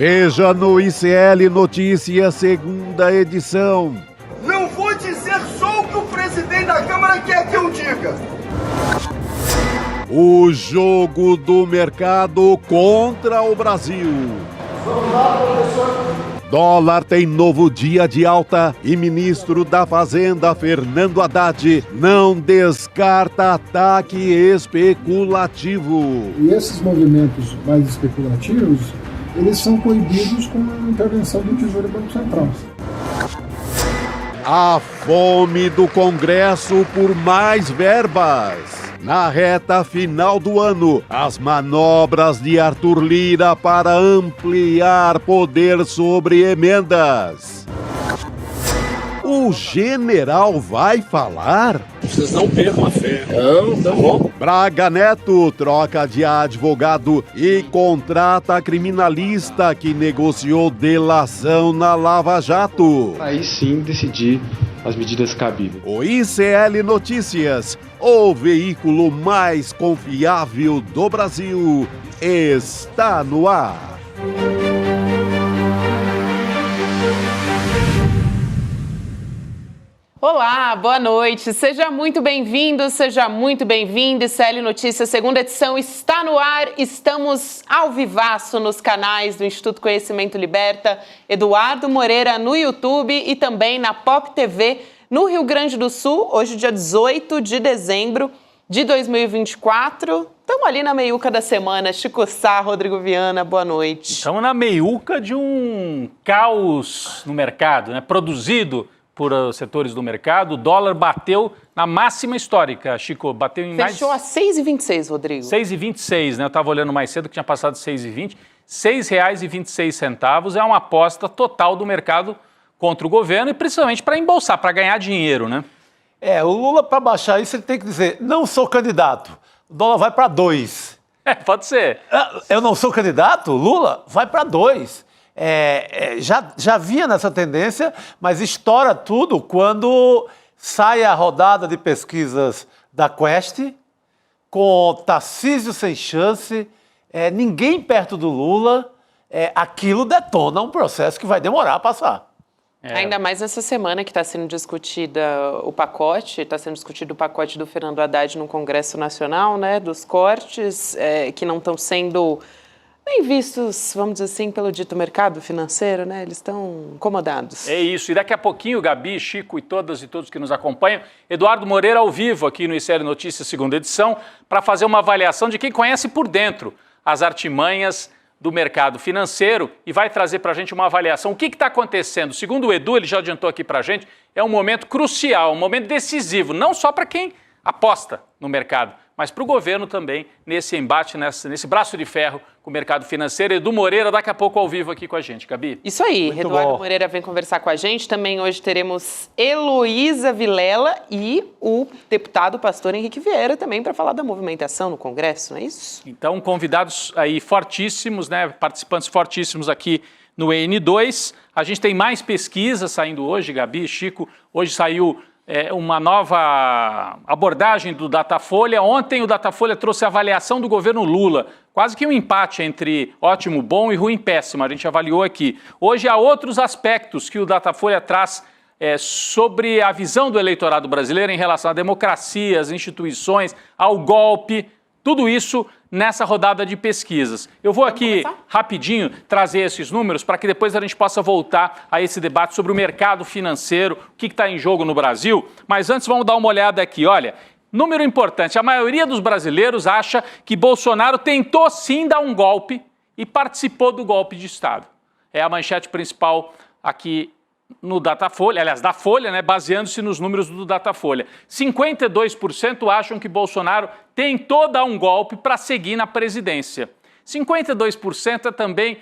Veja no ICL Notícias, segunda edição. Não vou dizer só o que o presidente da Câmara quer que eu diga. O jogo do mercado contra o Brasil. Vamos lá, professor. Dólar tem novo dia de alta e ministro da Fazenda, Fernando Haddad, não descarta ataque especulativo. E esses movimentos mais especulativos, eles são coibidos com a intervenção do Tesouro e Banco Central. A fome do Congresso por mais verbas. Na reta final do ano, as manobras de Arthur Lira para ampliar poder sobre emendas. O general vai falar? Vocês não percam a fé. Não, tá bom. Braga Neto troca de advogado e contrata criminalista que negociou delação na Lava Jato. Aí sim decidir as medidas cabíveis. O ICL Notícias, o veículo mais confiável do Brasil, está no ar. Olá, boa noite. Seja muito bem-vindo, seja muito bem-vindo. ICL Notícias, segunda edição, está no ar. Estamos ao vivaço nos canais do Instituto Conhecimento Liberta, Eduardo Moreira no YouTube e também na Pop TV no Rio Grande do Sul, hoje dia 18 de dezembro de 2024. Estamos ali na meiuca da semana. Chico Sá, Rodrigo Viana, boa noite. Estamos na meiuca de um caos no mercado, né? Produzido por setores do mercado. O dólar bateu na máxima histórica, Chico. Bateu em mais... Fechou a 6,26, Rodrigo. 6,26, né? Eu estava olhando mais cedo que tinha passado 6,20. R$ 6,26 é uma aposta total do mercado contra o governo e principalmente para embolsar, para ganhar dinheiro, né? O Lula, para baixar isso, ele tem que dizer, não sou candidato, o dólar vai para 2. Pode ser. Eu não sou candidato, Lula vai para 2. Já vinha nessa tendência, mas estoura tudo quando sai a rodada de pesquisas da Quest, com Tarcísio sem chance, ninguém perto do Lula, aquilo detona um processo que vai demorar a passar. Ainda mais essa semana que está sendo discutida o pacote, está sendo discutido o pacote do Fernando Haddad no Congresso Nacional, né, dos cortes que não estão sendo bem vistos, vamos dizer assim, pelo dito mercado financeiro, né, eles estão incomodados. É isso, e daqui a pouquinho, Gabi, Chico e todas e todos que nos acompanham, Eduardo Moreira ao vivo aqui no ICL Notícias, segunda edição, para fazer uma avaliação de quem conhece por dentro as artimanhas do mercado financeiro e vai trazer para a gente uma avaliação. O que está acontecendo? Segundo o Edu, ele já adiantou aqui para a gente, é um momento crucial, um momento decisivo, não só para quem aposta no mercado, mas para o governo também, nesse embate, nesse braço de ferro com o mercado financeiro. Edu Moreira, daqui a pouco ao vivo aqui com a gente. Gabi? Isso aí, Muito Eduardo bom. Moreira vem conversar com a gente. Também hoje teremos Heloísa Vilela e o deputado pastor Henrique Vieira também para falar da movimentação no Congresso, não é isso? Então, convidados aí fortíssimos, né? Participantes fortíssimos aqui no EN2. A gente tem mais pesquisas saindo hoje, Gabi, Chico. Hoje saiu uma nova abordagem do Datafolha. Ontem o Datafolha trouxe a avaliação do governo Lula, quase que um empate entre ótimo, bom e ruim, péssimo. A gente avaliou aqui. Hoje há outros aspectos que o Datafolha traz sobre a visão do eleitorado brasileiro em relação à democracia, às instituições, ao golpe, tudo isso nessa rodada de pesquisas. Eu vou aqui rapidinho trazer esses números para que depois a gente possa voltar a esse debate sobre o mercado financeiro, o que está em jogo no Brasil. Mas antes vamos dar uma olhada aqui, olha, número importante, a maioria dos brasileiros acha que Bolsonaro tentou sim dar um golpe e participou do golpe de Estado. É a manchete principal aqui no Datafolha, aliás, da Folha, né, baseando-se nos números do Datafolha. 52% acham que Bolsonaro tentou dar um golpe para seguir na presidência. 52% é também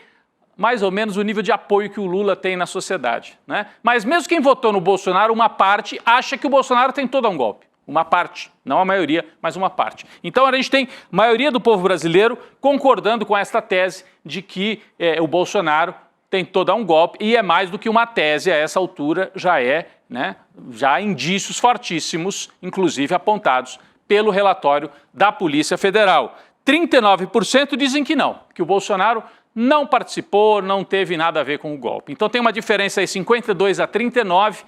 mais ou menos o nível de apoio que o Lula tem na sociedade, né? Mas mesmo quem votou no Bolsonaro, uma parte acha que o Bolsonaro tentou dar um golpe. Uma parte, não a maioria, mas uma parte. Então a gente tem a maioria do povo brasileiro concordando com esta tese de que o Bolsonaro tentou dar um golpe, e é mais do que uma tese a essa altura, já há indícios fortíssimos, inclusive apontados pelo relatório da Polícia Federal. 39% dizem que não, que o Bolsonaro não participou, não teve nada a ver com o golpe. Então tem uma diferença aí, 52-39,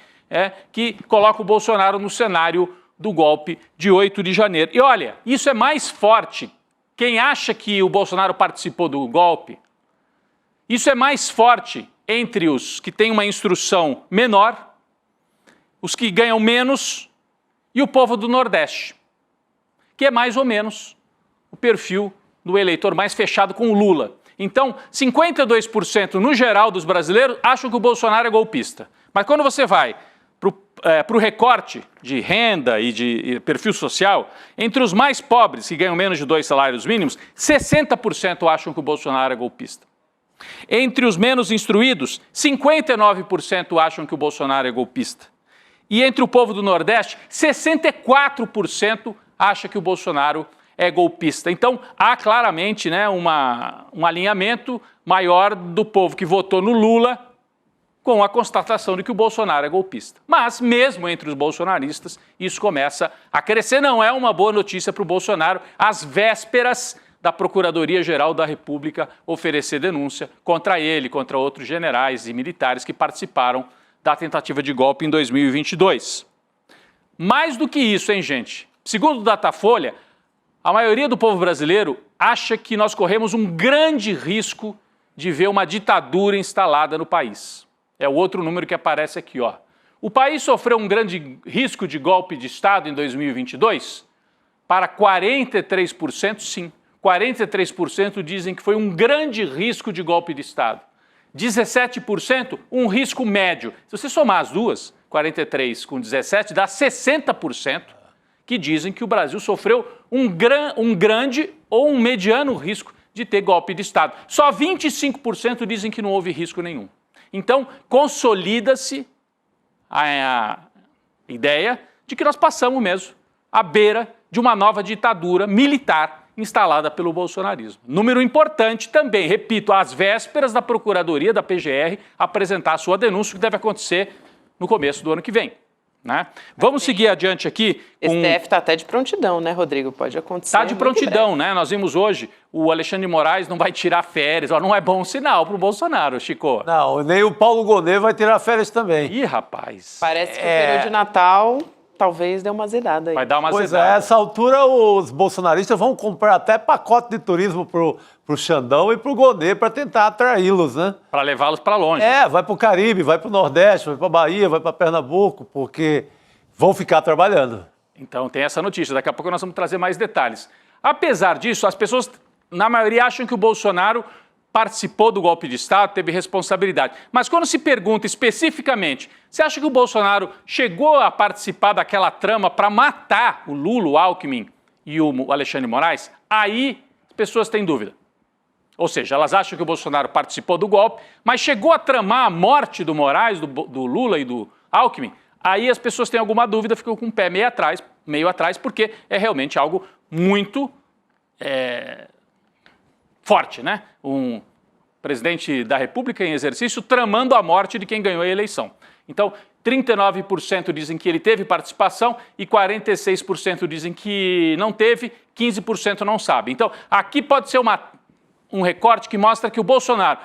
que coloca o Bolsonaro no cenário do golpe de 8 de janeiro. E olha, isso é mais forte. Quem acha que o Bolsonaro participou do golpe, isso é mais forte entre os que têm uma instrução menor, os que ganham menos e o povo do Nordeste, que é mais ou menos o perfil do eleitor mais fechado com o Lula. Então, 52% no geral dos brasileiros acham que o Bolsonaro é golpista. Mas quando você vai para o recorte de renda e de perfil social, entre os mais pobres, que ganham menos de 2 salários mínimos, 60% acham que o Bolsonaro é golpista. Entre os menos instruídos, 59% acham que o Bolsonaro é golpista. E entre o povo do Nordeste, 64% acha que o Bolsonaro é golpista. Então, há claramente, né, um alinhamento maior do povo que votou no Lula com a constatação de que o Bolsonaro é golpista. Mas, mesmo entre os bolsonaristas, isso começa a crescer. Não é uma boa notícia para o Bolsonaro, às vésperas da Procuradoria-Geral da República oferecer denúncia contra ele, contra outros generais e militares que participaram da tentativa de golpe em 2022. Mais do que isso, hein, gente? Segundo o Datafolha, a maioria do povo brasileiro acha que nós corremos um grande risco de ver uma ditadura instalada no país. É o outro número que aparece aqui, ó. O país sofreu um grande risco de golpe de Estado em 2022? Para 43%, sim. 43% dizem que foi um grande risco de golpe de Estado. 17%, um risco médio. Se você somar as duas, 43 com 17, dá 60% que dizem que o Brasil sofreu um grande ou um mediano risco de ter golpe de Estado. Só 25% dizem que não houve risco nenhum. Então, consolida-se a ideia de que nós passamos mesmo à beira de uma nova ditadura militar instalada pelo bolsonarismo. Número importante também, repito, às vésperas da Procuradoria da PGR apresentar a sua denúncia, que deve acontecer no começo do ano que vem. Né? Vamos seguir adiante aqui. STF está até de prontidão, né, Rodrigo? Pode acontecer. Está de prontidão, né? Nós vimos hoje, o Alexandre de Moraes não vai tirar férias. Não é bom sinal para o Bolsonaro, Chico. Não, nem o Paulo Gonet vai tirar férias também. Ih, rapaz. Parece que o período de Natal talvez dê uma zedada aí. Vai dar uma Pois zedada. é, a essa altura os bolsonaristas vão comprar até pacote de turismo pro Xandão e pro Gonet para tentar atraí-los, né? Para levá-los para longe. Vai pro Caribe, vai pro Nordeste, vai pra Bahia, vai pra Pernambuco, porque vão ficar trabalhando. Então tem essa notícia, daqui a pouco nós vamos trazer mais detalhes. Apesar disso, as pessoas, na maioria, acham que o Bolsonaro participou do golpe de Estado, teve responsabilidade. Mas quando se pergunta especificamente, você acha que o Bolsonaro chegou a participar daquela trama para matar o Lula, o Alckmin e o Alexandre de Moraes? Aí as pessoas têm dúvida. Ou seja, elas acham que o Bolsonaro participou do golpe, mas chegou a tramar a morte do Moraes, do Lula e do Alckmin? Aí as pessoas têm alguma dúvida, ficam com o pé meio atrás, porque é realmente algo muito forte, né? Um presidente da República em exercício tramando a morte de quem ganhou a eleição. Então, 39% dizem que ele teve participação e 46% dizem que não teve, 15% não sabe. Então, aqui pode ser um recorte que mostra que o Bolsonaro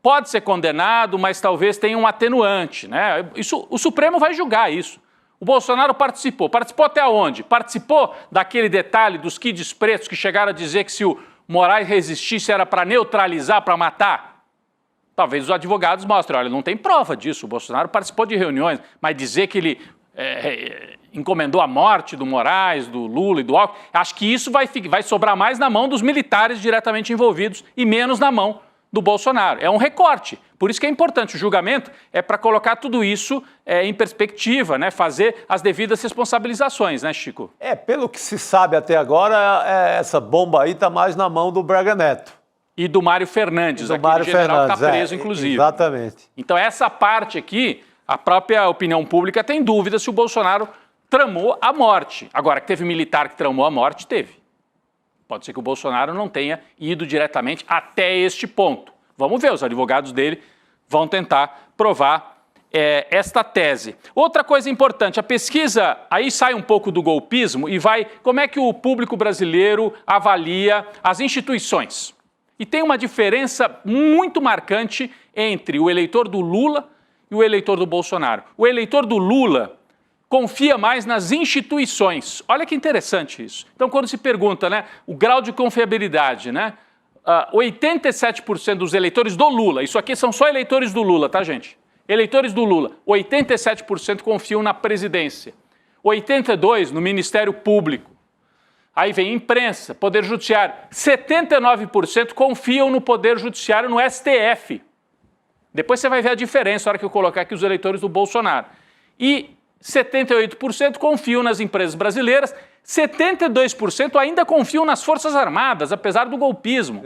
pode ser condenado, mas talvez tenha um atenuante, né? O Supremo vai julgar isso. O Bolsonaro participou. Participou até onde? Participou daquele detalhe dos kids pretos que chegaram a dizer que se o Moraes resistisse era para neutralizar, para matar? Talvez os advogados mostrem, olha, não tem prova disso. O Bolsonaro participou de reuniões, mas dizer que ele encomendou a morte do Moraes, do Lula e do Alckmin, acho que isso vai sobrar mais na mão dos militares diretamente envolvidos e menos na mão do Bolsonaro. É um recorte. Por isso que é importante. O julgamento é para colocar tudo isso em perspectiva, né? Fazer as devidas responsabilizações, né, Chico? Pelo que se sabe até agora, essa bomba aí está mais na mão do Braga Neto. E do Mário Fernandes, aquele general que está preso, inclusive. Exatamente. Então, essa parte aqui, a própria opinião pública tem dúvida se o Bolsonaro tramou a morte. Agora, que teve militar que tramou a morte, teve. Pode ser que o Bolsonaro não tenha ido diretamente até este ponto. Vamos ver, os advogados dele vão tentar provar esta tese. Outra coisa importante, a pesquisa aí sai um pouco do golpismo e vai... Como é que o público brasileiro avalia as instituições? E tem uma diferença muito marcante entre o eleitor do Lula e o eleitor do Bolsonaro. O eleitor do Lula confia mais nas instituições. Olha que interessante isso. Então, quando se pergunta, né, o grau de confiabilidade, né, 87% dos eleitores do Lula, isso aqui são só eleitores do Lula, tá, gente? Eleitores do Lula, 87% confiam na presidência, 82% no Ministério Público. Aí vem imprensa, Poder Judiciário, 79% confiam no Poder Judiciário, no STF. Depois você vai ver a diferença na hora que eu colocar aqui os eleitores do Bolsonaro. E 78% confiam nas empresas brasileiras, 72% ainda confiam nas Forças Armadas, apesar do golpismo.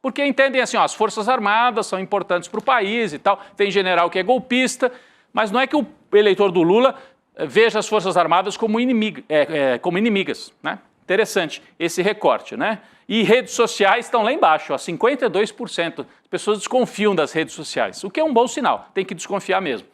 Porque entendem assim, ó, as Forças Armadas são importantes para o país e tal, tem general que é golpista, mas não é que o eleitor do Lula veja as Forças Armadas como inimigas, né? Interessante esse recorte, né? E redes sociais estão lá embaixo, ó, 52%. As pessoas desconfiam das redes sociais, o que é um bom sinal, tem que desconfiar mesmo.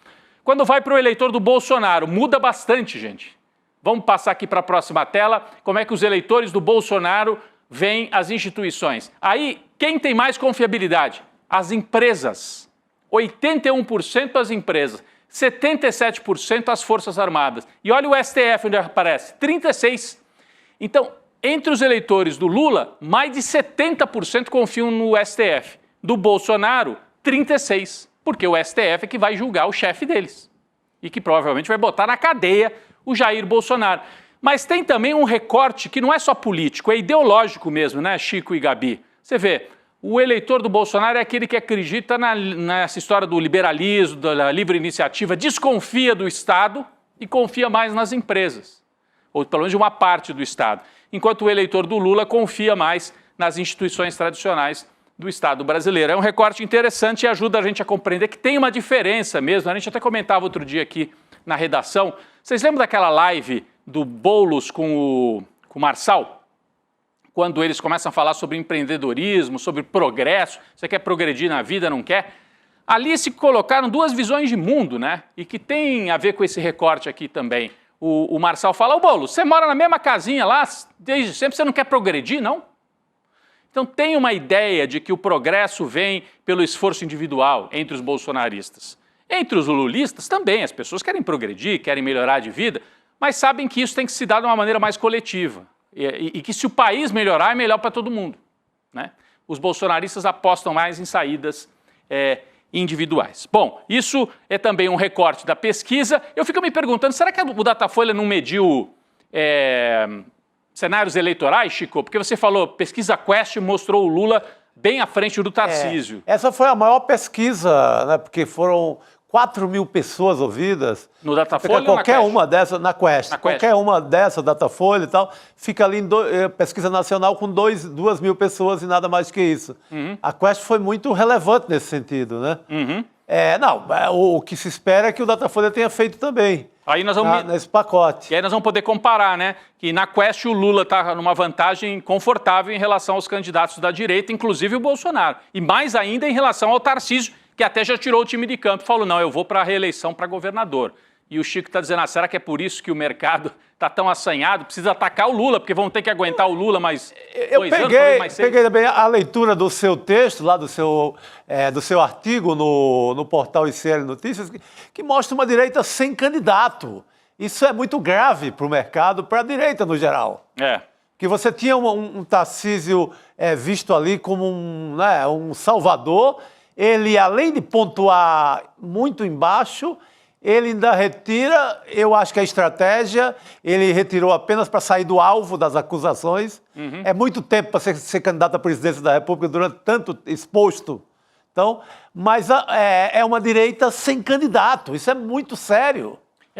Quando vai para o eleitor do Bolsonaro, muda bastante, gente. Vamos passar aqui para a próxima tela, como é que os eleitores do Bolsonaro veem as instituições. Aí, quem tem mais confiabilidade? As empresas. 81% as empresas, 77% as Forças Armadas. E olha o STF onde aparece, 36%. Então, entre os eleitores do Lula, mais de 70% confiam no STF. Do Bolsonaro, 36%. Porque o STF é que vai julgar o chefe deles. E que provavelmente vai botar na cadeia o Jair Bolsonaro. Mas tem também um recorte que não é só político, é ideológico mesmo, né, Chico e Gabi? Você vê, o eleitor do Bolsonaro é aquele que acredita nessa história do liberalismo, da livre iniciativa, desconfia do Estado e confia mais nas empresas. Ou pelo menos de uma parte do Estado. Enquanto o eleitor do Lula confia mais nas instituições tradicionais do Estado brasileiro. É um recorte interessante e ajuda a gente a compreender que tem uma diferença mesmo. A gente até comentava outro dia aqui na redação. Vocês lembram daquela live do Boulos com o Marçal? Quando eles começam a falar sobre empreendedorismo, sobre progresso, você quer progredir na vida, não quer? Ali se colocaram duas visões de mundo, né? E que tem a ver com esse recorte aqui também. O Marçal fala, ô Boulos, você mora na mesma casinha lá, desde sempre, você não quer progredir, não? Então tem uma ideia de que o progresso vem pelo esforço individual entre os bolsonaristas. Entre os lulistas também, as pessoas querem progredir, querem melhorar de vida, mas sabem que isso tem que se dar de uma maneira mais coletiva. E que se o país melhorar, é melhor para todo mundo, né? Os bolsonaristas apostam mais em saídas individuais. Bom, isso é também um recorte da pesquisa. Eu fico me perguntando, será que o Datafolha não mediu cenários eleitorais, Chico? Porque você falou, pesquisa Quest mostrou o Lula bem à frente do Tarcísio. Essa foi a maior pesquisa, né? Porque foram 4.000 pessoas ouvidas. No Datafolha ou qualquer uma dessas, na Quest. Qualquer uma dessas, Datafolha e tal, fica ali em pesquisa nacional com 2.000 pessoas e nada mais que isso. A Quest foi muito relevante nesse sentido, né? O que se espera é que o Datafolha tenha feito também. Aí nós vamos nesse pacote. E aí nós vamos poder comparar, né? Que na Quest o Lula está numa vantagem confortável em relação aos candidatos da direita, inclusive o Bolsonaro. E mais ainda em relação ao Tarcísio, que até já tirou o time de campo e falou, não, eu vou para a reeleição para governador. E o Chico está dizendo, será que é por isso que o mercado está tão assanhado? Precisa atacar o Lula, porque vão ter que aguentar o Lula mais 2 anos, talvez mais 6. Peguei também a leitura do seu texto, lá do seu artigo no portal ICL Notícias, que mostra uma direita sem candidato. Isso é muito grave para o mercado, para a direita no geral. Que você tinha um Tarcísio visto ali como um salvador. Ele, além de pontuar muito embaixo, ele ainda retira, eu acho que a estratégia, ele retirou apenas para sair do alvo das acusações. É muito tempo para ser candidato à presidência da República, durante tanto exposto. Então, mas é uma direita sem candidato, isso é muito sério.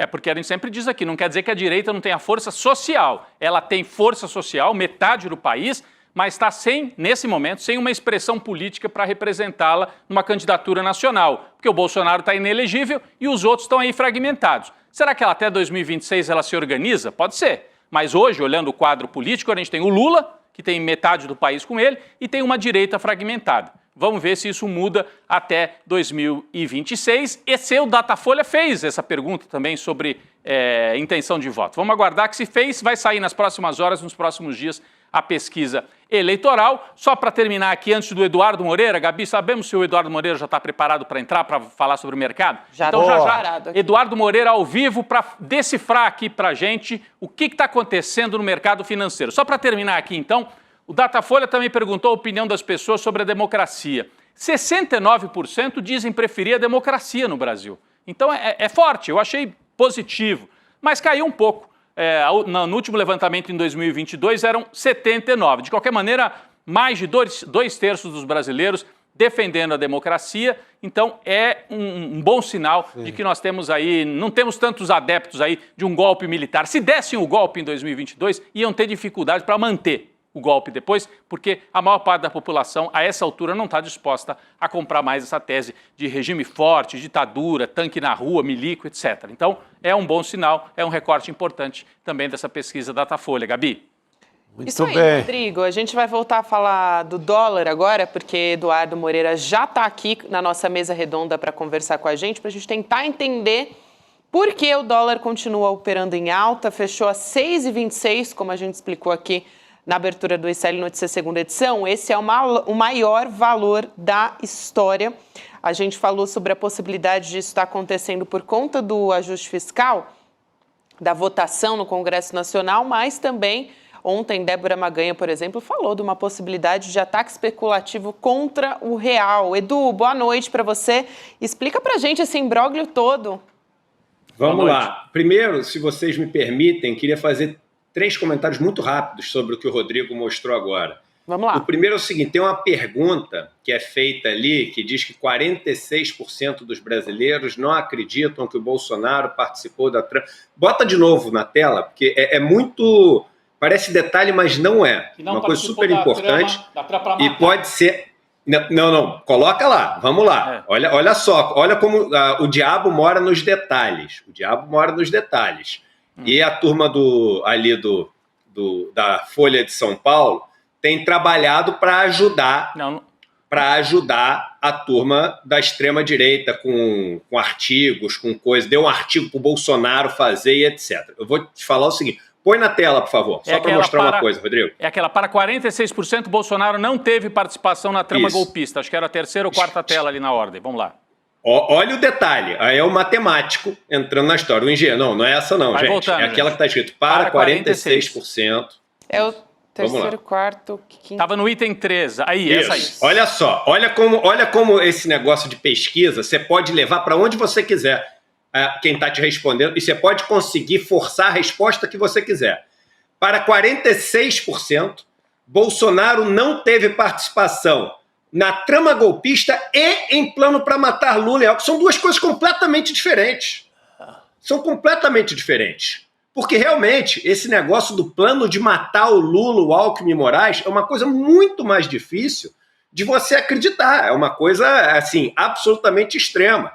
Porque a gente sempre diz aqui, não quer dizer que a direita não tenha força social. Ela tem força social, metade do país, mas está nesse momento, sem uma expressão política para representá-la numa candidatura nacional. Porque o Bolsonaro está inelegível e os outros estão aí fragmentados. Será que até 2026 ela se organiza? Pode ser. Mas hoje, olhando o quadro político, a gente tem o Lula, que tem metade do país com ele, e tem uma direita fragmentada. Vamos ver se isso muda até 2026. E o Datafolha fez essa pergunta também sobre intenção de voto. Vamos aguardar que se fez, vai sair nas próximas horas, nos próximos dias, a pesquisa eleitoral. Só para terminar aqui, antes do Eduardo Moreira, Gabi, sabemos se o Eduardo Moreira já está preparado para entrar, para falar sobre o mercado? Já então, está já preparado. Eduardo Moreira ao vivo para decifrar aqui para a gente o que está acontecendo no mercado financeiro. Só para terminar aqui, então, o Datafolha também perguntou a opinião das pessoas sobre a democracia. 69% dizem preferir a democracia no Brasil. Então é forte, eu achei positivo, mas caiu um pouco. No último levantamento em 2022 eram 79%. De qualquer maneira, mais de dois terços dos brasileiros defendendo a democracia. Então é um bom sinal de que nós temos aí, não temos tantos adeptos aí de um golpe militar. Se dessem o golpe em 2022, iam ter dificuldade para manter o golpe depois, porque a maior parte da população, a essa altura, não está disposta a comprar mais essa tese de regime forte, ditadura, tanque na rua, milico, etc. Então, é um bom sinal, é um recorte importante também dessa pesquisa Datafolha. Gabi? Isso aí, Rodrigo. A gente vai voltar a falar do dólar agora, porque Eduardo Moreira já está aqui na nossa mesa redonda para conversar com a gente tentar entender por que o dólar continua operando em alta, fechou a 6,26, como a gente explicou aqui na abertura do ICL Notícias segunda edição. Esse é o maior valor da história. A gente falou sobre a possibilidade disso estar acontecendo por conta do ajuste fiscal, da votação no Congresso Nacional, mas também ontem Débora Maganha, por exemplo, falou de uma possibilidade de ataque especulativo contra o real. Edu, boa noite para você. Explica para a gente esse imbróglio todo. Vamos lá. Primeiro, se vocês me permitem, queria fazer 3 comentários muito rápidos sobre o que o Rodrigo mostrou agora. Vamos lá. O primeiro é o seguinte, tem uma pergunta que é feita ali que diz que 46% dos brasileiros não acreditam que o Bolsonaro participou da Trump. Bota de novo na tela, porque é muito... Parece detalhe, mas não é. Uma coisa super importante. E pode ser... Não. Coloca lá. Vamos lá. Olha só. Olha como o diabo mora nos detalhes. O diabo mora nos detalhes. E a turma da Folha de São Paulo tem trabalhado para ajudar a turma da extrema-direita com artigos, com coisas. Deu um artigo para o Bolsonaro fazer e etc. Eu vou te falar o seguinte. Põe na tela, por favor, só para mostrar uma coisa, Rodrigo. É aquela, para 46%, Bolsonaro não teve participação na trama golpista. Acho que era a 3ª ou 4ª tela ali na ordem. Vamos lá. Olha o detalhe, aí é o matemático entrando na história, o engenheiro. Não é essa não, gente. Voltando, é aquela que está escrito para 46%. É o terceiro, quarto, quinto. Estava no item 3, essa aí. Olha só, olha como esse negócio de pesquisa você pode levar para onde você quiser quem está te respondendo, e você pode conseguir forçar a resposta que você quiser. Para 46%, Bolsonaro não teve participação na trama golpista e em plano para matar Lula. São duas coisas completamente diferentes. São completamente diferentes. Porque realmente esse negócio do plano de matar o Lula, o Alckmin e Moraes é uma coisa muito mais difícil de você acreditar. É uma coisa, assim, absolutamente extrema.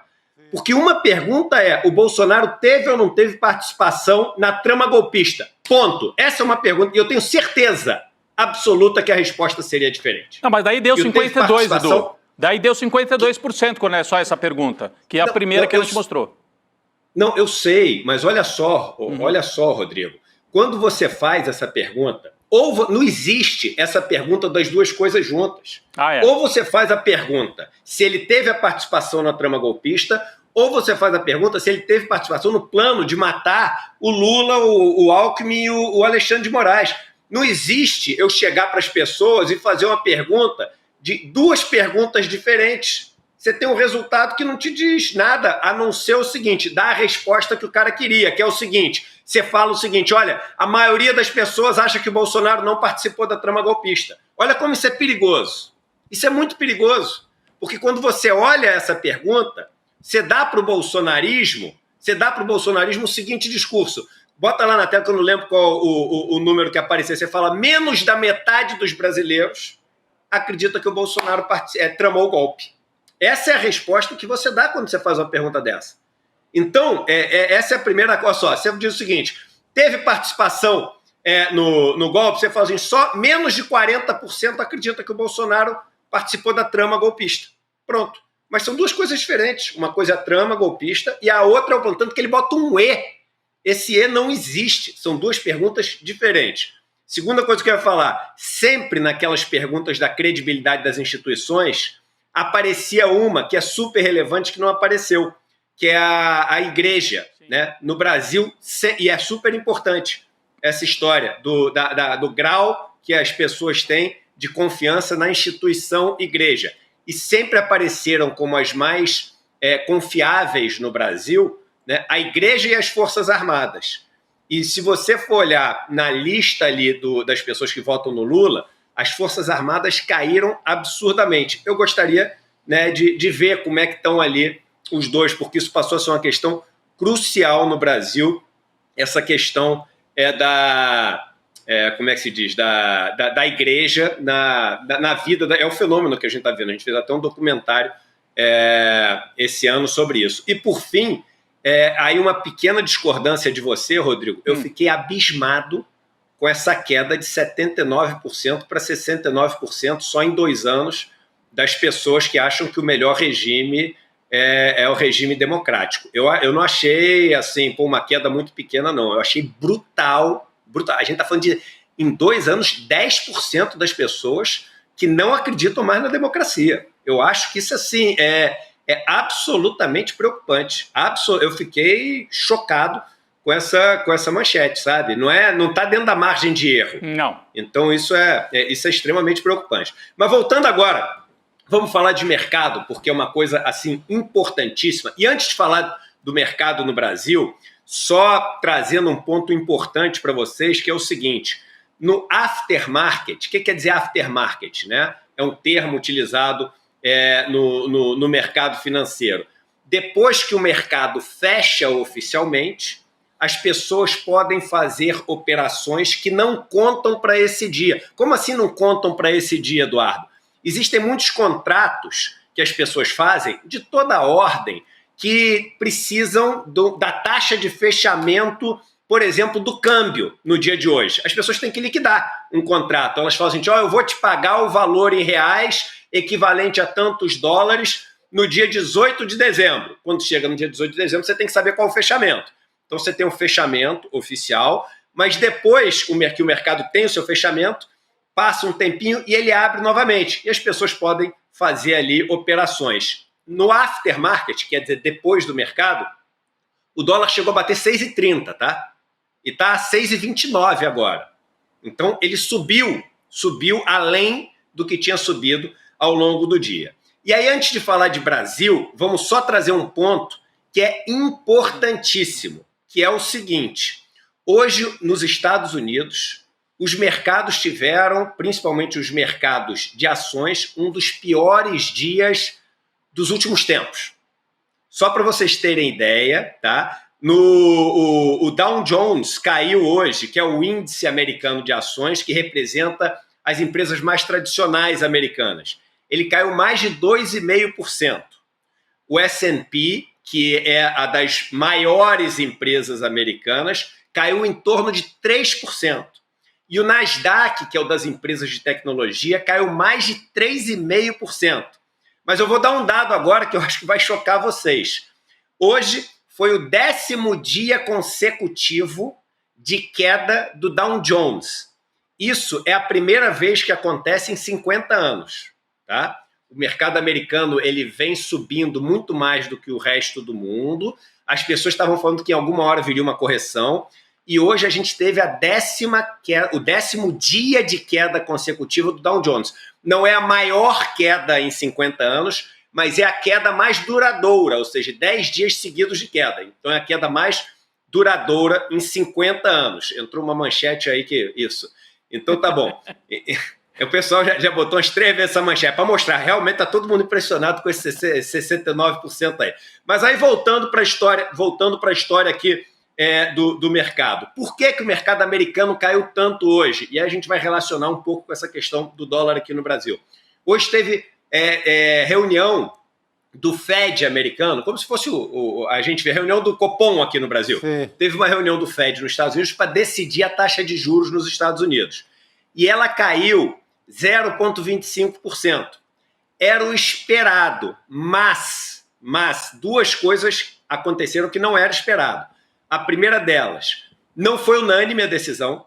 Porque uma pergunta é, o Bolsonaro teve ou não teve participação na trama golpista? Ponto. Essa é uma pergunta e eu tenho certeza absoluta que a resposta seria diferente. Não, mas daí deu 52%, Edu. Daí deu 52% quando é só essa pergunta, que é a primeira que ele te mostrou. Não, eu sei, mas olha só, Rodrigo. Quando você faz essa pergunta, não existe essa pergunta das duas coisas juntas. Ou você faz a pergunta se ele teve a participação na trama golpista, ou você faz a pergunta se ele teve participação no plano de matar o Lula, o Alckmin e o Alexandre de Moraes. Não existe eu chegar para as pessoas e fazer uma pergunta de duas perguntas diferentes. Você tem um resultado que não te diz nada, a não ser o seguinte, dar a resposta que o cara queria, que é o seguinte, você fala o seguinte, olha, a maioria das pessoas acha que o Bolsonaro não participou da trama golpista. Olha como isso é perigoso. Isso é muito perigoso, porque quando você olha essa pergunta, você dá para o bolsonarismo o seguinte discurso. Bota lá na tela que eu não lembro qual o número que apareceu. Você fala, menos da metade dos brasileiros acredita que o Bolsonaro tramou o golpe. Essa é a resposta que você dá quando você faz uma pergunta dessa. Então, essa é a primeira coisa só. Você diz o seguinte, teve participação no golpe, você fala assim, só menos de 40% acredita que o Bolsonaro participou da trama golpista. Pronto. Mas são duas coisas diferentes. Uma coisa é a trama golpista e a outra é o tanto que ele bota um E. Esse E não existe. São duas perguntas diferentes. Segunda coisa que eu ia falar, sempre naquelas perguntas da credibilidade das instituições, aparecia uma que é super relevante que não apareceu, que é a igreja, né? No Brasil, e é super importante essa história do grau que as pessoas têm de confiança na instituição igreja. E sempre apareceram como as mais confiáveis no Brasil, né, a igreja e as Forças Armadas. E se você for olhar na lista ali das pessoas que votam no Lula, as Forças Armadas caíram absurdamente. Eu gostaria, né, de ver como é que estão ali os dois, porque isso passou a ser uma questão crucial no Brasil, essa questão como é que se diz, da igreja na vida, é o fenômeno que a gente está vendo, a gente fez até um documentário esse ano sobre isso. E por fim, aí uma pequena discordância de você, Rodrigo, eu fiquei abismado com essa queda de 79% para 69% só em 2 anos das pessoas que acham que o melhor regime é o regime democrático. Eu não achei assim, uma queda muito pequena, não. Eu achei brutal. A gente está falando de, em 2 anos, 10% das pessoas que não acreditam mais na democracia. Eu acho que isso assim, é absolutamente preocupante. Eu fiquei chocado com essa manchete, sabe? Não está dentro da margem de erro. Não. Então isso é extremamente preocupante. Mas voltando agora, vamos falar de mercado, porque é uma coisa assim importantíssima. E antes de falar do mercado no Brasil, só trazendo um ponto importante para vocês, que é o seguinte: no aftermarket, o que quer dizer aftermarket, né? É um termo utilizado no mercado financeiro. Depois que o mercado fecha oficialmente, as pessoas podem fazer operações que não contam para esse dia. Como assim não contam para esse dia, Eduardo? Existem muitos contratos que as pessoas fazem, de toda a ordem, que precisam da taxa de fechamento, por exemplo, do câmbio no dia de hoje. As pessoas têm que liquidar um contrato. Elas falam assim, eu vou te pagar o valor em reais equivalente a tantos dólares no dia 18 de dezembro. Quando chega no dia 18 de dezembro, você tem que saber qual é o fechamento. Então você tem um fechamento oficial, mas depois que o mercado tem o seu fechamento, passa um tempinho e ele abre novamente. E as pessoas podem fazer ali operações. No aftermarket, quer dizer, depois do mercado, o dólar chegou a bater 6,30, tá? E está a 6,29 agora. Então, ele subiu além do que tinha subido ao longo do dia. E aí, antes de falar de Brasil, vamos só trazer um ponto que é importantíssimo, que é o seguinte: hoje, nos Estados Unidos, os mercados tiveram, principalmente os mercados de ações, um dos piores dias dos últimos tempos. Só para vocês terem ideia, tá? O Dow Jones caiu hoje, que é o índice americano de ações, que representa as empresas mais tradicionais americanas. Ele caiu mais de 2,5%. O S&P, que é a das maiores empresas americanas, caiu em torno de 3%. E o Nasdaq, que é o das empresas de tecnologia, caiu mais de 3,5%. Mas eu vou dar um dado agora que eu acho que vai chocar vocês. Hoje foi o 10º dia consecutivo de queda do Dow Jones. Isso é a primeira vez que acontece em 50 anos. Tá? O mercado americano ele vem subindo muito mais do que o resto do mundo. As pessoas estavam falando que em alguma hora viria uma correção. E hoje a gente teve o 10º dia de queda consecutiva do Dow Jones. Não é a maior queda em 50 anos, mas é a queda mais duradoura, ou seja, 10 dias seguidos de queda. Então é a queda mais duradoura em 50 anos. Entrou uma manchete aí que isso. Então tá bom. O pessoal já botou umas 3 vezes essa manchete para mostrar. Realmente está todo mundo impressionado com esse 69% aí. Mas aí voltando para a história aqui do mercado. Por que o mercado americano caiu tanto hoje? E aí a gente vai relacionar um pouco com essa questão do dólar aqui no Brasil. Hoje teve reunião do Fed americano, como se fosse a gente vê a reunião do Copom aqui no Brasil. Sim. Teve uma reunião do Fed nos Estados Unidos para decidir a taxa de juros nos Estados Unidos. E ela caiu 0,25%. Era o esperado, mas 2 coisas aconteceram que não era esperado. A primeira delas, não foi unânime a decisão.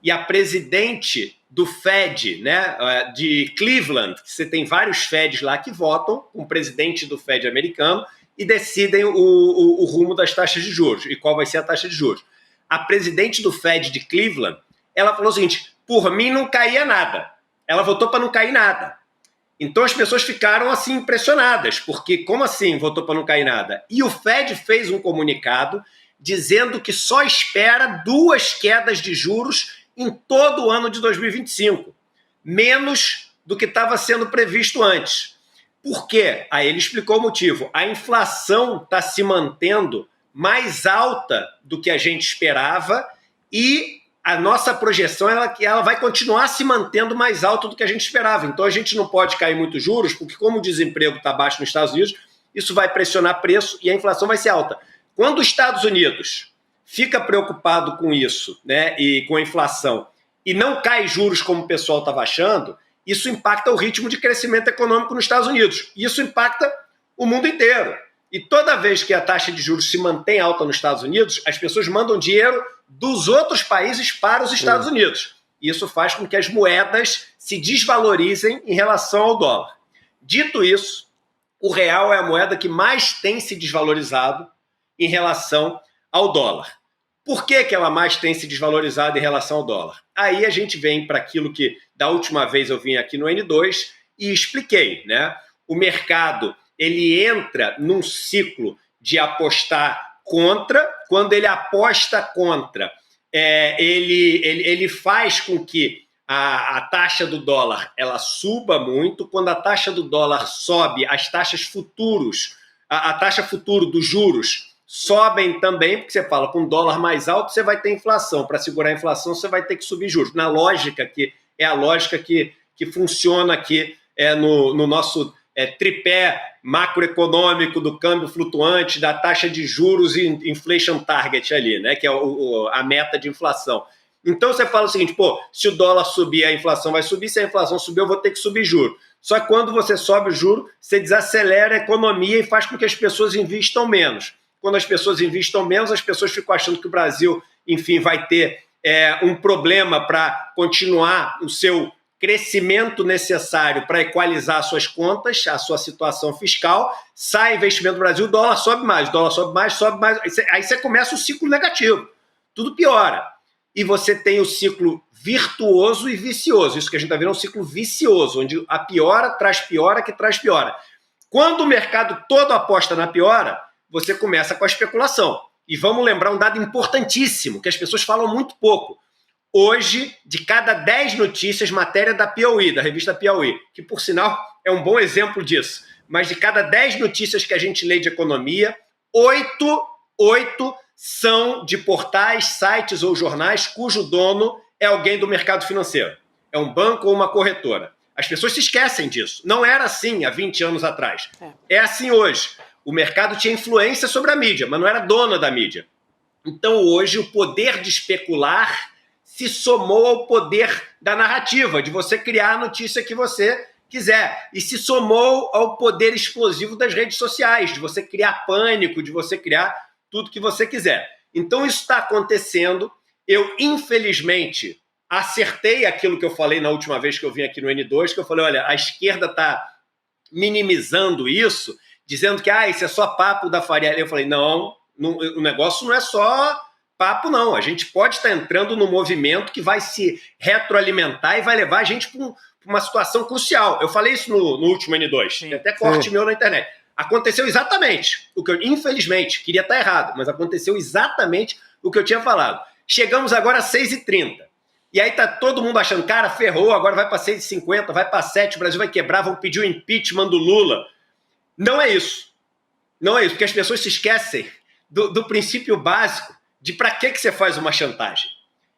e a presidente do Fed, né, de Cleveland, que você tem vários Feds lá que votam com o presidente do Fed americano e decidem o rumo das taxas de juros e qual vai ser a taxa de juros. A presidente do Fed de Cleveland, ela falou o seguinte: por mim não caía nada. Ela votou para não cair nada. Então as pessoas ficaram assim impressionadas, porque como assim votou para não cair nada? E o Fed fez um comunicado dizendo que só espera 2 quedas de juros em todo o ano de 2025, menos do que estava sendo previsto antes. Por quê? Aí ele explicou o motivo. A inflação está se mantendo mais alta do que a gente esperava e a nossa projeção é que ela vai continuar se mantendo mais alta do que a gente esperava. Então a gente não pode cair muito juros, porque como o desemprego está baixo nos Estados Unidos, isso vai pressionar preço e a inflação vai ser alta. Quando os Estados Unidos fica preocupado com isso, né, e com a inflação, e não cai juros como o pessoal estava achando, isso impacta o ritmo de crescimento econômico nos Estados Unidos. Isso impacta o mundo inteiro. E toda vez que a taxa de juros se mantém alta nos Estados Unidos, as pessoas mandam dinheiro dos outros países para os Estados Unidos. Isso faz com que as moedas se desvalorizem em relação ao dólar. Dito isso, o real é a moeda que mais tem se desvalorizado em relação ao dólar. Por que ela mais tem se desvalorizado em relação ao dólar? Aí a gente vem para aquilo que da última vez eu vim aqui no N2 e expliquei, né? O mercado, ele entra num ciclo de apostar contra. Quando ele aposta contra, ele faz com que a taxa do dólar ela suba muito. Quando a taxa do dólar sobe, as taxas futuros, a taxa futuro dos juros sobem também, porque você fala, com dólar mais alto você vai ter inflação. Para segurar a inflação você vai ter que subir juros. Na lógica que é a lógica que funciona aqui no nosso tripé macroeconômico do câmbio flutuante, da taxa de juros e inflation target ali, né, que é a meta de inflação. Então você fala o seguinte, se o dólar subir, a inflação vai subir, se a inflação subir, eu vou ter que subir juro. Só que quando você sobe o juro, você desacelera a economia e faz com que as pessoas investam menos. Quando as pessoas investam menos, as pessoas ficam achando que o Brasil, enfim, vai ter um problema para continuar o seu crescimento necessário para equalizar suas contas, a sua situação fiscal, sai investimento do Brasil, o dólar sobe mais, sobe mais, aí você começa o ciclo negativo, tudo piora. E você tem o ciclo virtuoso e vicioso, isso que a gente está vendo é um ciclo vicioso, onde a piora traz piora que traz piora. Quando o mercado todo aposta na piora, você começa com a especulação. E vamos lembrar um dado importantíssimo, que as pessoas falam muito pouco. Hoje, de cada 10 notícias, matéria da Piauí, da revista Piauí, que, por sinal, é um bom exemplo disso, mas de cada 10 notícias que a gente lê de economia, 8 são de portais, sites ou jornais cujo dono é alguém do mercado financeiro. É um banco ou uma corretora. As pessoas se esquecem disso. Não era assim há 20 anos atrás. É assim hoje. O mercado tinha influência sobre a mídia, mas não era dona da mídia. Então, hoje, o poder de especular se somou ao poder da narrativa, de você criar a notícia que você quiser. E se somou ao poder explosivo das redes sociais, de você criar pânico, de você criar tudo que você quiser. Então, isso está acontecendo. Eu, infelizmente, acertei aquilo que eu falei na última vez que eu vim aqui no N2, que eu falei, olha, a esquerda está minimizando isso, dizendo que isso é só papo da Faria Lima. Eu falei, não, o negócio não é só papo, não. A gente pode estar entrando num movimento que vai se retroalimentar e vai levar a gente para uma situação crucial. Eu falei isso no último N2, tem até corte meu na internet. Aconteceu exatamente o que eu, infelizmente, queria estar errado, mas aconteceu exatamente o que eu tinha falado. Chegamos agora a 6h30. E aí tá todo mundo achando, cara, ferrou, agora vai para 6h50, vai para 7, o Brasil vai quebrar, vão pedir o impeachment do Lula. Não é isso. Não é isso, porque as pessoas se esquecem do princípio básico de para que você faz uma chantagem.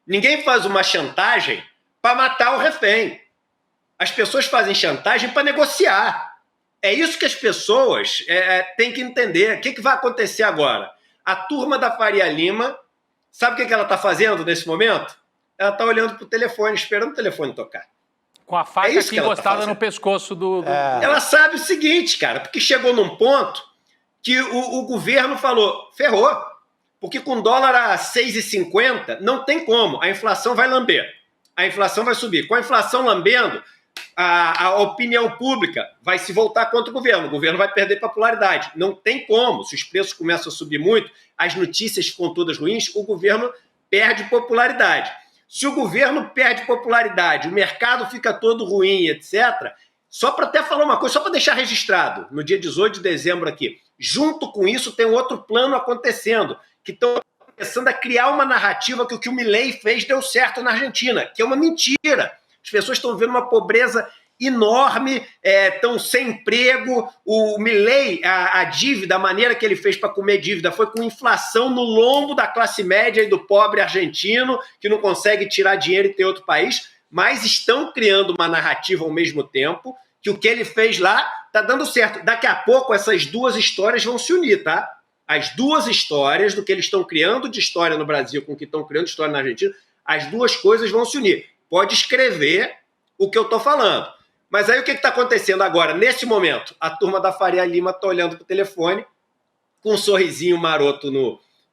Ninguém faz uma chantagem para matar o refém. As pessoas fazem chantagem para negociar. É isso que as pessoas têm que entender. O que vai acontecer agora? A turma da Faria Lima, sabe o que ela está fazendo nesse momento? Ela está olhando para o telefone, esperando o telefone tocar. Com a faca aqui encostada no pescoço do... Ela sabe o seguinte, cara, porque chegou num ponto que o governo falou, ferrou. Porque com dólar a 6,50 não tem como, a inflação vai lamber, a inflação vai subir. Com a inflação lambendo, a opinião pública vai se voltar contra o governo vai perder popularidade. Não tem como, se os preços começam a subir muito, as notícias ficam todas ruins, o governo perde popularidade. Se o governo perde popularidade, o mercado fica todo ruim, etc., só para até falar uma coisa, só para deixar registrado, no dia 18 de dezembro aqui, junto com isso tem um outro plano acontecendo, que estão começando a criar uma narrativa que o o Milei fez deu certo na Argentina, que é uma mentira. As pessoas estão vendo uma pobreza enorme, estão sem emprego. O Milei, a dívida, a maneira que ele fez para comer dívida foi com inflação no lombo da classe média e do pobre argentino, que não consegue tirar dinheiro e ter outro país, mas estão criando uma narrativa ao mesmo tempo, que o que ele fez lá está dando certo. Daqui a pouco essas duas histórias vão se unir, tá? As duas histórias do que eles estão criando de história no Brasil com o que estão criando de história na Argentina, as duas coisas vão se unir. Pode escrever o que eu estou falando. Mas aí o que está acontecendo agora? Nesse momento, a turma da Faria Lima está olhando para o telefone, com um sorrisinho maroto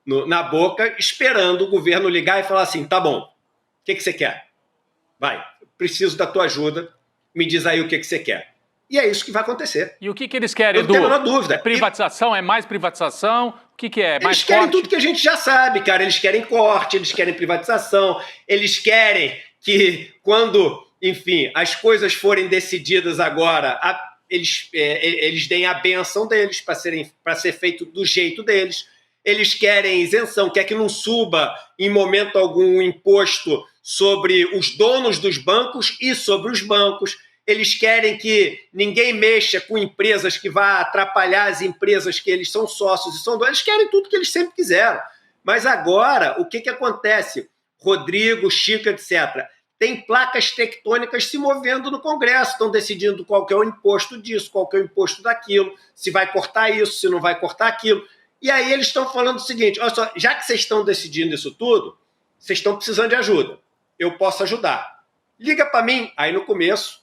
na boca, esperando o governo ligar e falar assim, tá bom, o que você quer? Vai, preciso da tua ajuda, me diz aí o que você quer. E é isso que vai acontecer. E o que eles querem, Edu? Eu não tenho a menor dúvida. É privatização? É mais privatização? O que é? Mais eles querem corte? tudo que a gente já sabe, cara. Eles querem corte, eles querem privatização, eles querem que quando, enfim, as coisas forem decididas agora, eles deem a benção deles para ser feito do jeito deles. Eles querem isenção, quer que não suba em momento algum o imposto sobre os donos dos bancos e sobre os bancos. Eles querem que ninguém mexa com empresas que vá atrapalhar as empresas que eles são sócios e são donos. Eles querem tudo que eles sempre quiseram. Mas agora, o que acontece? Rodrigo, Chico, etc. Tem placas tectônicas se movendo no Congresso, estão decidindo qual que é o imposto disso, qual que é o imposto daquilo, se vai cortar isso, se não vai cortar aquilo. E aí eles estão falando o seguinte, olha só, já que vocês estão decidindo isso tudo, vocês estão precisando de ajuda. Eu posso ajudar. Liga para mim. Aí no começo,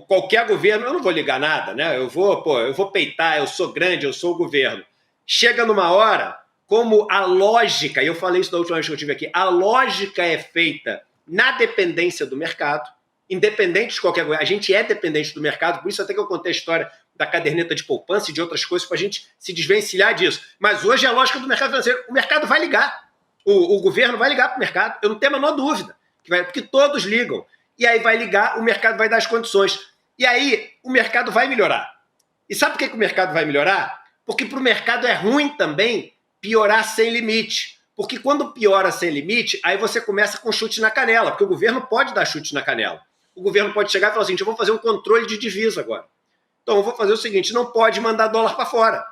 qualquer governo, eu não vou ligar nada, né? Eu vou peitar, eu sou grande, eu sou o governo. Chega numa hora, como a lógica, e eu falei isso da última vez que eu estive aqui, a lógica é feita na dependência do mercado, independente de qualquer coisa. A gente é dependente do mercado, por isso até que eu contei a história da caderneta de poupança e de outras coisas para a gente se desvencilhar disso. Mas hoje é a lógica do mercado financeiro. O mercado vai ligar. O governo vai ligar para o mercado. Eu não tenho a menor dúvida. Porque todos ligam. E aí vai ligar, o mercado vai dar as condições. E aí o mercado vai melhorar. E sabe por que o mercado vai melhorar? Porque para o mercado é ruim também piorar sem limite. Porque quando piora sem limite, aí você começa com chute na canela. Porque o governo pode dar chute na canela. O governo pode chegar e falar assim, eu vou fazer um controle de divisa agora. Então eu vou fazer o seguinte, não pode mandar dólar para fora.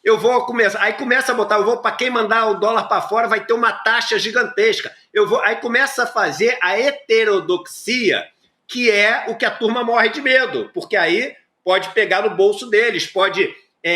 Eu vou começar, aí começa a botar, para quem mandar o dólar para fora vai ter uma taxa gigantesca. Aí começa a fazer a heterodoxia, que é o que a turma morre de medo, porque aí pode pegar no bolso deles, pode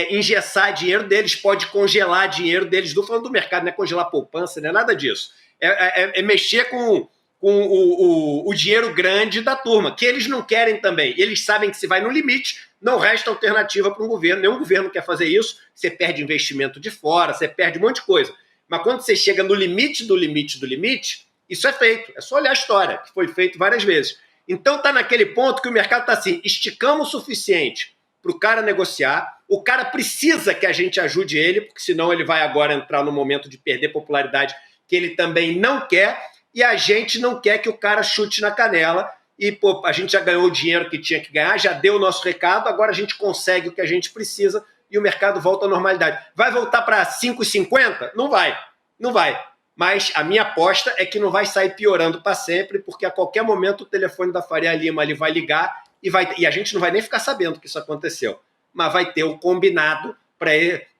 engessar dinheiro deles, pode congelar dinheiro deles. Não falando do mercado, não é congelar poupança, não é nada disso. É mexer com o dinheiro grande da turma, que eles não querem também. Eles sabem que se vai no limite, não resta alternativa para um governo. Nenhum governo quer fazer isso. Você perde investimento de fora, você perde um monte de coisa. Mas quando você chega no limite do limite do limite, isso é feito. É só olhar a história, que foi feito várias vezes. Então está naquele ponto que o mercado está assim, esticamos o suficiente para o cara negociar, o cara precisa que a gente ajude ele, porque senão ele vai agora entrar no momento de perder popularidade que ele também não quer, e a gente não quer que o cara chute na canela. E, a gente já ganhou o dinheiro que tinha que ganhar, já deu o nosso recado, agora a gente consegue o que a gente precisa e o mercado volta à normalidade. Vai voltar para 5,50? Não vai, não vai. Mas a minha aposta é que não vai sair piorando para sempre, porque a qualquer momento o telefone da Faria Lima ali vai ligar e a gente não vai nem ficar sabendo que isso aconteceu. Mas vai ter o combinado para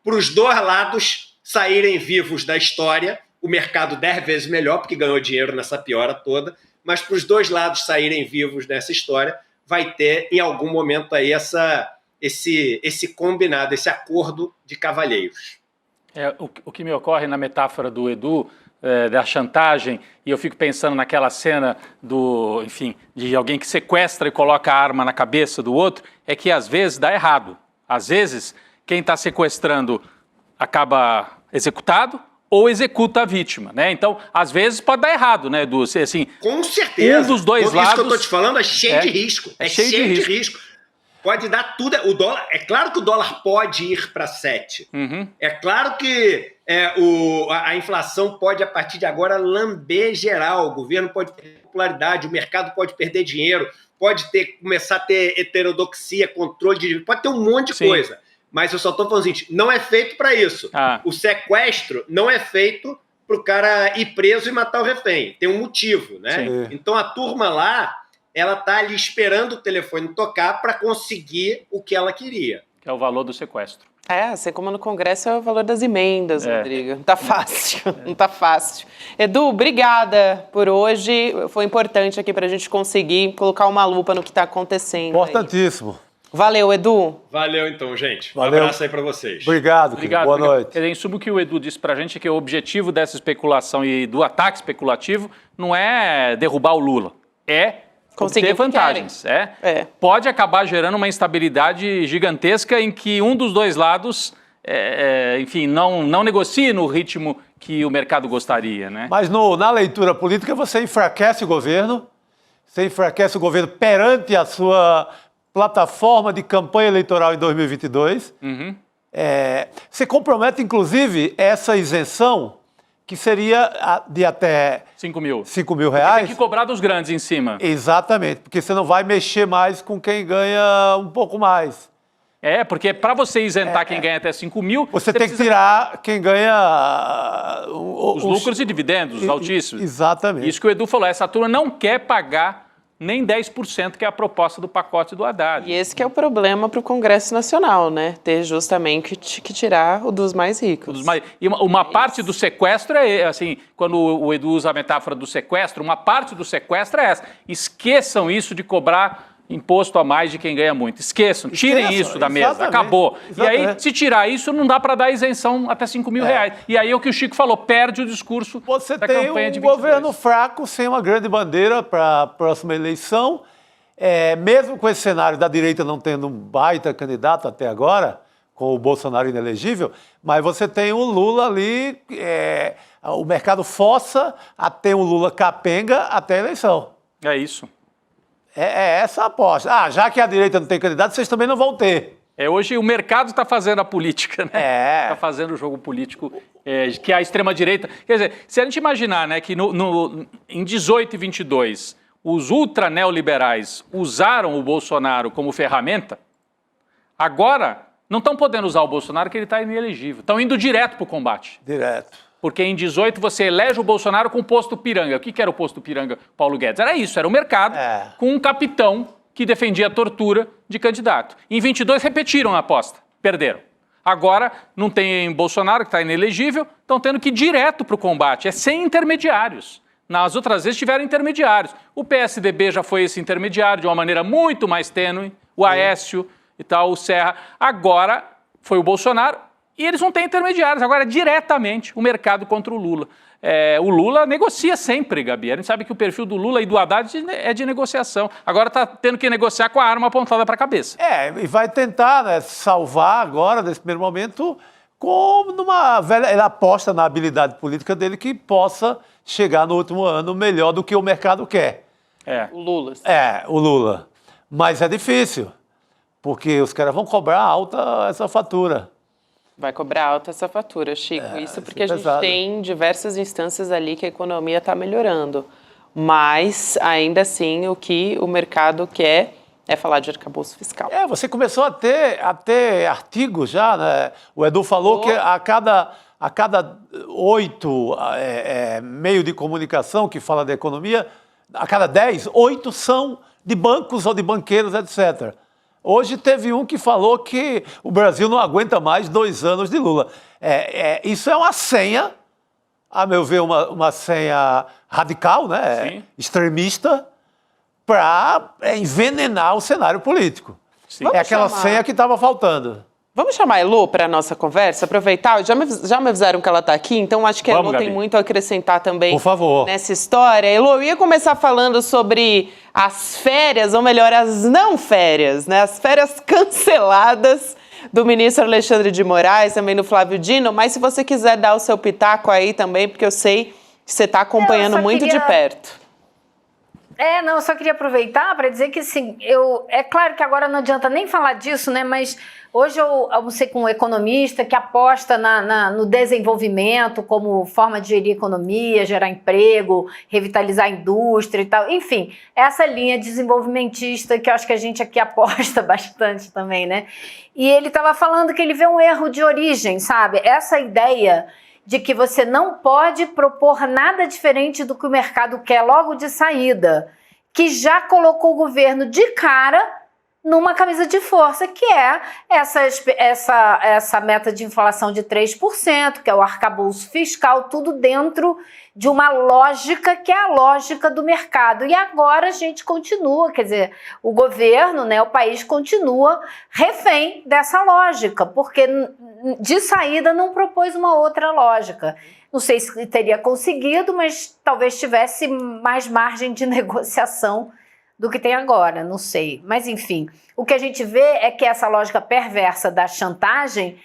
os dois lados saírem vivos da história, o mercado 10 vezes melhor, porque ganhou dinheiro nessa piora toda, mas para os dois lados saírem vivos nessa história, vai ter em algum momento aí esse combinado, esse acordo de cavalheiros. O que me ocorre na metáfora do Edu, da chantagem, e eu fico pensando naquela cena de alguém que sequestra e coloca a arma na cabeça do outro, é que às vezes dá errado. Às vezes, quem está sequestrando acaba executado, ou executa a vítima, né? Então, às vezes pode dar errado, né, Edu? Assim, com certeza. Um dos dois lados... Isso que eu tô te falando é cheio de risco. É cheio de risco. Pode dar tudo. O dólar, é claro que o dólar pode ir para 7. É claro que a inflação pode, a partir de agora, lamber geral. O governo pode perder popularidade, o mercado pode perder dinheiro, pode começar a ter heterodoxia, controle de... Pode ter um monte de coisa. Mas eu só estou falando assim, não é feito para isso. O sequestro não é feito para o cara ir preso e matar o refém. Tem um motivo, né? Sim. Então a turma lá, ela está ali esperando o telefone tocar para conseguir o que ela queria. Que é o valor do sequestro. Assim como no Congresso é o valor das emendas, Rodrigo. Não tá fácil, não tá fácil. Edu, obrigada por hoje. Foi importante aqui para a gente conseguir colocar uma lupa no que está acontecendo. Importantíssimo. Aí. Valeu, Edu. Valeu, então, gente. Valeu. Um abraço aí para vocês. Obrigado. Boa noite. Em suma, o que o Edu disse para a gente é que o objetivo dessa especulação e do ataque especulativo não é derrubar o Lula, é conseguir vantagens. Pode acabar gerando uma instabilidade gigantesca em que um dos dois lados, enfim, não negocie no ritmo que o mercado gostaria, né? Mas na leitura política você enfraquece o governo perante a sua plataforma de campanha eleitoral em 2022. Você compromete, inclusive, essa isenção, que seria de até 5 mil. 5 mil reais. Tem que cobrar dos grandes em cima. Exatamente, porque você não vai mexer mais com quem ganha um pouco mais. Porque para você isentar quem ganha até 5 mil... Você tem que tirar quem ganha... os lucros e dividendos altíssimos. Exatamente. Isso que o Edu falou, essa turma não quer pagar nem 10%, que é a proposta do pacote do Haddad. E esse que é o problema para o Congresso Nacional, né? Ter justamente que tirar o dos mais ricos. E uma parte do sequestro assim, quando o Edu usa a metáfora do sequestro, uma parte do sequestro é essa. Esqueçam isso de cobrar imposto a mais de quem ganha muito. Esqueçam, tirem isso da mesa, acabou. Exatamente. E aí, se tirar isso, não dá para dar isenção até 5 mil reais. E aí é o que o Chico falou, perde o discurso da campanha de 22. Você tem um governo fraco, sem uma grande bandeira para a próxima eleição. Mesmo com esse cenário da direita não tendo um baita candidato até agora, com o Bolsonaro inelegível, mas você tem o Lula ali, o mercado força a ter um Lula capenga até a eleição. É isso. Essa a aposta. Já que a direita não tem candidato, vocês também não vão ter. Hoje o mercado está fazendo a política, né? Está fazendo o jogo político que a extrema-direita... Quer dizer, se a gente imaginar, né, que em 18 e 22 os ultra-neoliberais usaram o Bolsonaro como ferramenta, agora não estão podendo usar o Bolsonaro porque ele está inelegível. Estão indo direto para o combate. Direto. Porque em 18 você elege o Bolsonaro com o posto Piranga. O que era o posto Piranga, Paulo Guedes? Era isso, era o mercado com um capitão que defendia a tortura de candidato. Em 22 repetiram a aposta, perderam. Agora não tem Bolsonaro, que está inelegível, estão tendo que ir direto para o combate, sem intermediários. Nas outras vezes tiveram intermediários. O PSDB já foi esse intermediário de uma maneira muito mais tênue, o Aécio e tal, o Serra. Agora foi o Bolsonaro. E eles não têm intermediários, agora é diretamente o mercado contra o Lula. O Lula negocia sempre, Gabi. A gente sabe que o perfil do Lula e do Haddad é de negociação. Agora está tendo que negociar com a arma apontada para a cabeça. E vai tentar, né, salvar agora, nesse primeiro momento, como numa velha... Ele aposta na habilidade política dele que possa chegar no último ano melhor do que o mercado quer. O Lula. O Lula. Mas é difícil, porque os caras vão cobrar alta essa fatura. Vai cobrar alta essa fatura, Chico. Isso porque a gente tem diversas instâncias ali que a economia está melhorando. Mas, ainda assim, o que o mercado quer é falar de arcabouço fiscal. Você começou a ter artigos já, né? O Edu falou que a cada 8 meios de comunicação que fala de economia, a cada 10, 8 são de bancos ou de banqueiros, etc. Hoje teve um que falou que o Brasil não aguenta mais 2 anos de Lula. Isso é uma senha, a meu ver, uma senha radical, né? Sim. Extremista, para envenenar o cenário político. Sim. Aquela senha que estava faltando. Vamos chamar a Elô para a nossa conversa, aproveitar, já me avisaram que ela está aqui, então acho que a Elô tem muito a acrescentar também. Por favor. Nessa história. Elô, eu ia começar falando sobre as férias, ou melhor, as não férias, né? As férias canceladas do ministro Alexandre de Moraes, também do Flávio Dino, mas se você quiser dar o seu pitaco aí também, porque eu sei que você está acompanhando muito de perto. Eu só queria aproveitar para dizer que, assim, é claro que agora não adianta nem falar disso, né, mas hoje eu almocei com um economista que aposta no desenvolvimento como forma de gerir economia, gerar emprego, revitalizar a indústria e tal, enfim, essa linha desenvolvimentista que eu acho que a gente aqui aposta bastante também, né, e ele estava falando que ele vê um erro de origem, sabe, essa ideia de que você não pode propor nada diferente do que o mercado quer logo de saída, que já colocou o governo de cara numa camisa de força, que é essa meta de inflação de 3%, que é o arcabouço fiscal, tudo dentro de uma lógica que é a lógica do mercado. E agora a gente continua, quer dizer, o governo, né, o país continua refém dessa lógica, porque de saída não propôs uma outra lógica. Não sei se teria conseguido, mas talvez tivesse mais margem de negociação do que tem agora, não sei. Mas, enfim, o que a gente vê é que essa lógica perversa da chantagem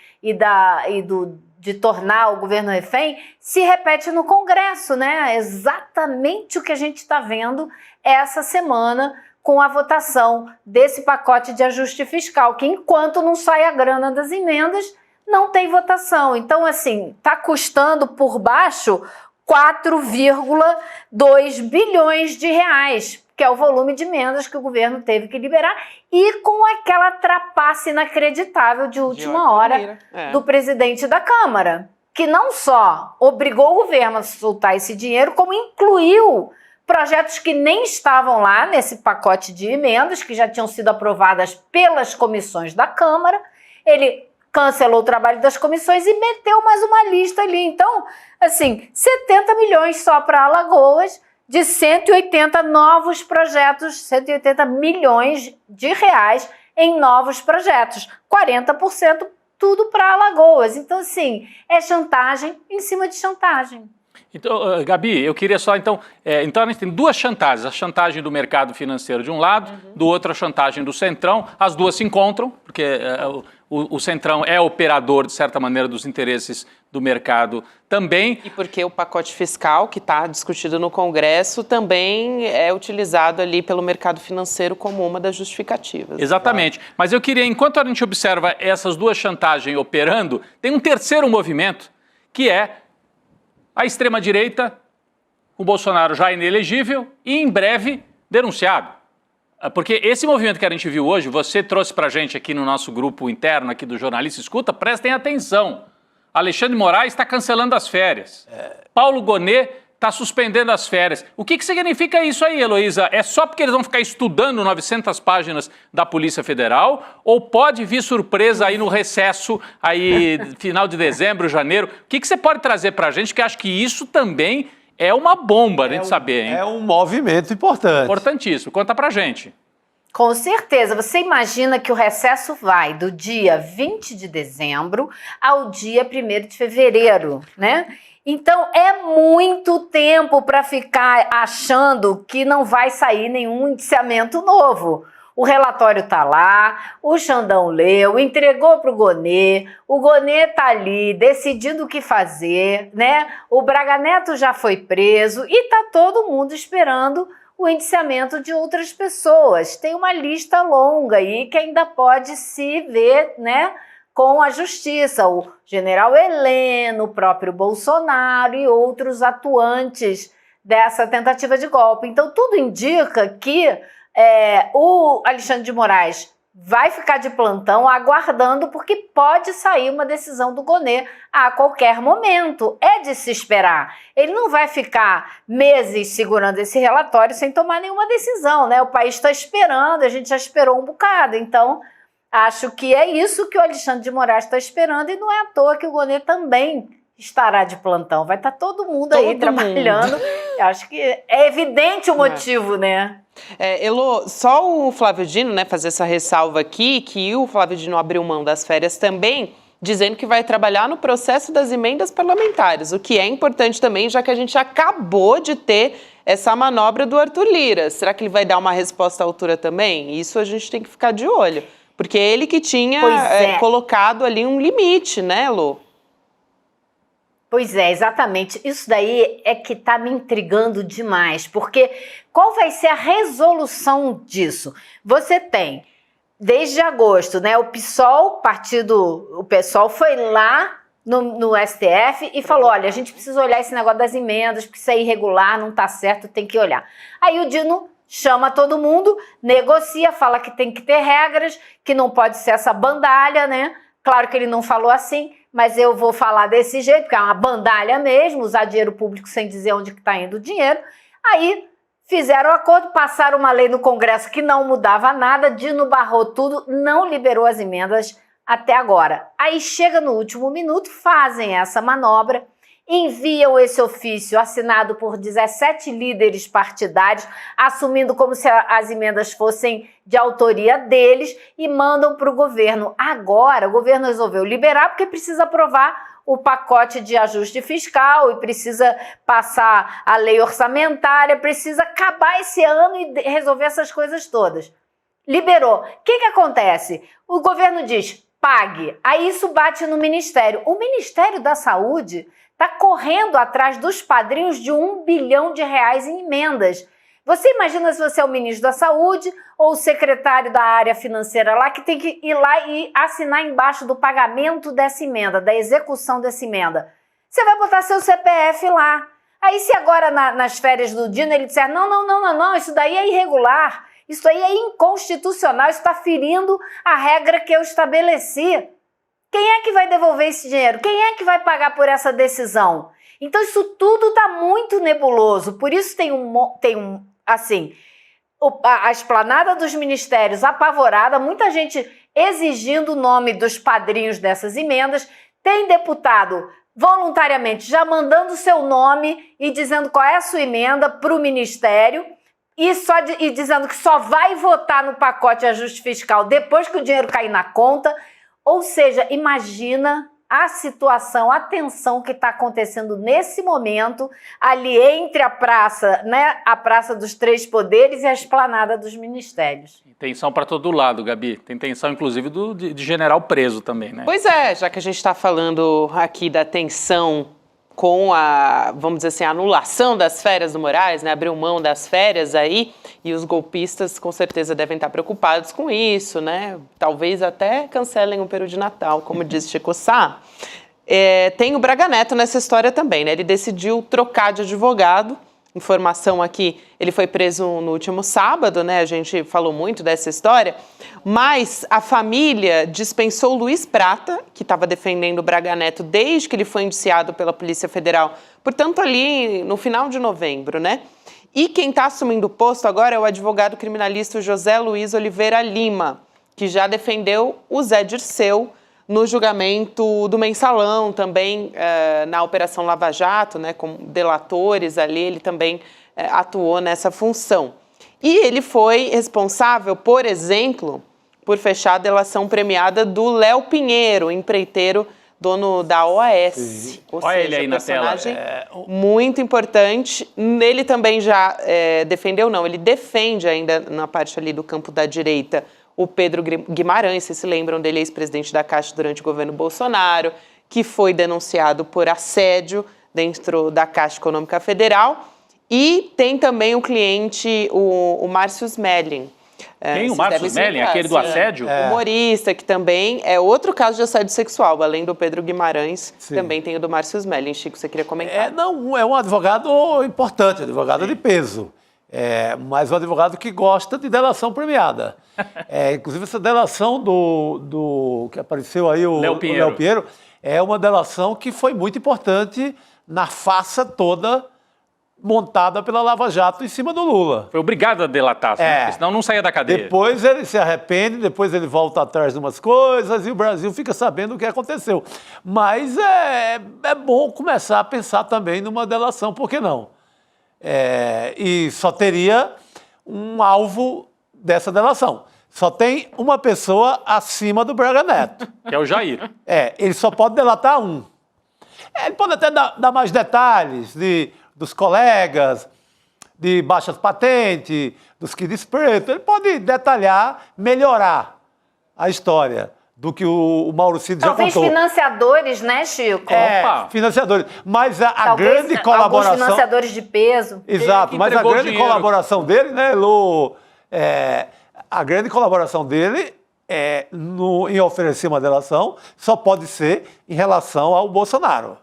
de tornar o governo refém se repete no Congresso, né? É exatamente o que a gente está vendo essa semana com a votação desse pacote de ajuste fiscal, que enquanto não sai a grana das emendas, não tem votação. Então, assim, está custando por baixo 4,2 bilhões de reais, que é o volume de emendas que o governo teve que liberar, e com aquela trapaça inacreditável de última hora do presidente da Câmara, que não só obrigou o governo a soltar esse dinheiro, como incluiu projetos que nem estavam lá nesse pacote de emendas, que já tinham sido aprovadas pelas comissões da Câmara. Ele cancelou o trabalho das comissões e meteu mais uma lista ali. Então, assim, 70 milhões só para Alagoas, de 180 novos projetos, 180 milhões de reais em novos projetos, 40% tudo para Alagoas. Então, assim, é chantagem em cima de chantagem. Então, Gabi, eu queria só, então a gente tem duas chantagens, a chantagem do mercado financeiro de um lado, do outro a chantagem do Centrão, as duas se encontram, porque o Centrão é operador, de certa maneira, dos interesses do mercado também. E porque o pacote fiscal que está discutido no Congresso também é utilizado ali pelo mercado financeiro como uma das justificativas. Exatamente. Mas eu queria, enquanto a gente observa essas duas chantagens operando, tem um terceiro movimento, que é a extrema-direita, o Bolsonaro já inelegível e em breve denunciado. Porque esse movimento que a gente viu hoje, você trouxe para a gente aqui no nosso grupo interno aqui do Jornalista Escuta, prestem atenção. Alexandre de Moraes está cancelando as férias. Paulo Gonet está suspendendo as férias. O que significa isso aí, Heloísa? É só porque eles vão ficar estudando 900 páginas da Polícia Federal? Ou pode vir surpresa aí no recesso, aí final de dezembro, janeiro? O que você pode trazer para a gente? Que acho que isso também é uma bomba, né, de saber, hein? É um movimento importante. Importantíssimo. Conta pra gente. Com certeza. Você imagina que o recesso vai do dia 20 de dezembro ao dia 1º de fevereiro, né? Então, é muito tempo para ficar achando que não vai sair nenhum indiciamento novo. O relatório está lá, o Xandão leu, entregou para o Gonet está ali decidindo o que fazer, né? O Braga Neto já foi preso e está todo mundo esperando o indiciamento de outras pessoas. Tem uma lista longa aí que ainda pode se ver, né, com a justiça. O general Heleno, o próprio Bolsonaro e outros atuantes dessa tentativa de golpe. Então, tudo indica que o Alexandre de Moraes vai ficar de plantão aguardando, porque pode sair uma decisão do Gonet a qualquer momento. É de se esperar. Ele não vai ficar meses segurando esse relatório sem tomar nenhuma decisão, né? O país está esperando, a gente já esperou um bocado. Então, acho que é isso que o Alexandre de Moraes está esperando, e não é à toa que o Gonet também estará de plantão. Vai estar todo mundo aí trabalhando. Eu acho que é evidente o motivo, né? Elô, só o Flávio Dino, né, fazer essa ressalva aqui, que o Flávio Dino abriu mão das férias também, dizendo que vai trabalhar no processo das emendas parlamentares, o que é importante também, já que a gente acabou de ter essa manobra do Arthur Lira. Será que ele vai dar uma resposta à altura também? Isso a gente tem que ficar de olho. Porque ele que tinha colocado ali um limite, né, Lu? Pois é, exatamente. Isso daí é que está me intrigando demais, porque qual vai ser a resolução disso? Você tem, desde agosto, né, o PSOL foi lá no STF e falou, olha, a gente precisa olhar esse negócio das emendas, porque isso é irregular, não está certo, tem que olhar. Aí o Dino chama todo mundo, negocia, fala que tem que ter regras, que não pode ser essa bandalha, né? Claro que ele não falou assim, mas eu vou falar desse jeito, porque é uma bandalha mesmo, usar dinheiro público sem dizer onde que está indo o dinheiro. Aí fizeram um acordo, passaram uma lei no Congresso que não mudava nada, Dino barrou tudo, não liberou as emendas até agora. Aí chega no último minuto, fazem essa manobra, enviam esse ofício assinado por 17 líderes partidários, assumindo como se as emendas fossem de autoria deles e mandam para o governo. Agora, o governo resolveu liberar porque precisa aprovar o pacote de ajuste fiscal e precisa passar a lei orçamentária, precisa acabar esse ano e resolver essas coisas todas. Liberou. O que acontece? O governo diz, pague. Aí isso bate no Ministério. O Ministério da Saúde está correndo atrás dos padrinhos de R$1 bilhão em emendas. Você imagina se você é o ministro da Saúde ou o secretário da área financeira lá que tem que ir lá e assinar embaixo do pagamento dessa emenda, da execução dessa emenda. Você vai botar seu CPF lá. Aí se agora nas férias do Dino ele disser não, isso daí é irregular, isso daí é inconstitucional, isso está ferindo a regra que eu estabeleci. Quem é que vai devolver esse dinheiro? Quem é que vai pagar por essa decisão? Então isso tudo está muito nebuloso, por isso a esplanada dos ministérios apavorada, muita gente exigindo o nome dos padrinhos dessas emendas, tem deputado voluntariamente já mandando o seu nome e dizendo qual é a sua emenda para o ministério e dizendo que só vai votar no pacote de ajuste fiscal depois que o dinheiro cair na conta. Ou seja, imagina a situação, a tensão que está acontecendo nesse momento ali entre a praça, né, a Praça dos Três Poderes e a esplanada dos ministérios. Tem tensão para todo lado, Gabi. Tem tensão, inclusive, de general preso também, né? Pois é, já que a gente está falando aqui da tensão com a, vamos dizer assim, a anulação das férias do Moraes, né, abriu mão das férias aí, e os golpistas com certeza devem estar preocupados com isso, né, talvez até cancelem o peru de Natal, como diz Chico Sá. Tem o Braga Neto nessa história também, né, ele decidiu trocar de advogado. Informação aqui, ele foi preso no último sábado, né? A gente falou muito dessa história, mas a família dispensou o Luiz Prata, que estava defendendo o Braga Neto desde que ele foi indiciado pela Polícia Federal, portanto ali no final de novembro, né? E quem está assumindo o posto agora é o advogado criminalista José Luiz Oliveira Lima, que já defendeu o Zé Dirceu no julgamento do Mensalão, também na Operação Lava Jato, né, com delatores ali, ele também atuou nessa função. E ele foi responsável, por exemplo, por fechar a delação premiada do Léo Pinheiro, empreiteiro, dono da OAS. Olha ele aí na tela. Muito importante. Ele também já defendeu, não, ele defende ainda na parte ali do campo da direita, o Pedro Guimarães, vocês se lembram dele, ex-presidente da Caixa durante o governo Bolsonaro, que foi denunciado por assédio dentro da Caixa Econômica Federal. E tem também o cliente, o Márcio Smelling. Quem? O Márcio Smelling, aquele do assédio? Humorista, que também é outro caso de assédio sexual, além do Pedro Guimarães, também tem o do Márcio Smelling. Chico, você queria comentar? É um advogado importante, advogado de peso. Mas um advogado que gosta de delação premiada. Inclusive, essa delação do que apareceu aí, o Léo Pinheiro, é uma delação que foi muito importante na farsa toda montada pela Lava Jato em cima do Lula. Foi obrigado a delatar, senão não saía da cadeia. Depois ele se arrepende, depois ele volta atrás de umas coisas e o Brasil fica sabendo o que aconteceu. Mas é bom começar a pensar também numa delação, por que não? E só teria um alvo dessa delação. Só tem uma pessoa acima do Braga Neto. Que é o Jair. Ele só pode delatar um. Ele pode até dar mais detalhes dos colegas, de baixas patentes, dos quilos pretos. Ele pode detalhar, melhorar. a história do que o Mauro Cid já contou. Talvez financiadores, né, Chico? Financiadores. Mas a Talvez grande colaboração... alguns financiadores de peso. Exato, mas a grande colaboração dele, né, Lu? A grande colaboração dele em oferecer uma delação só pode ser em relação ao Bolsonaro.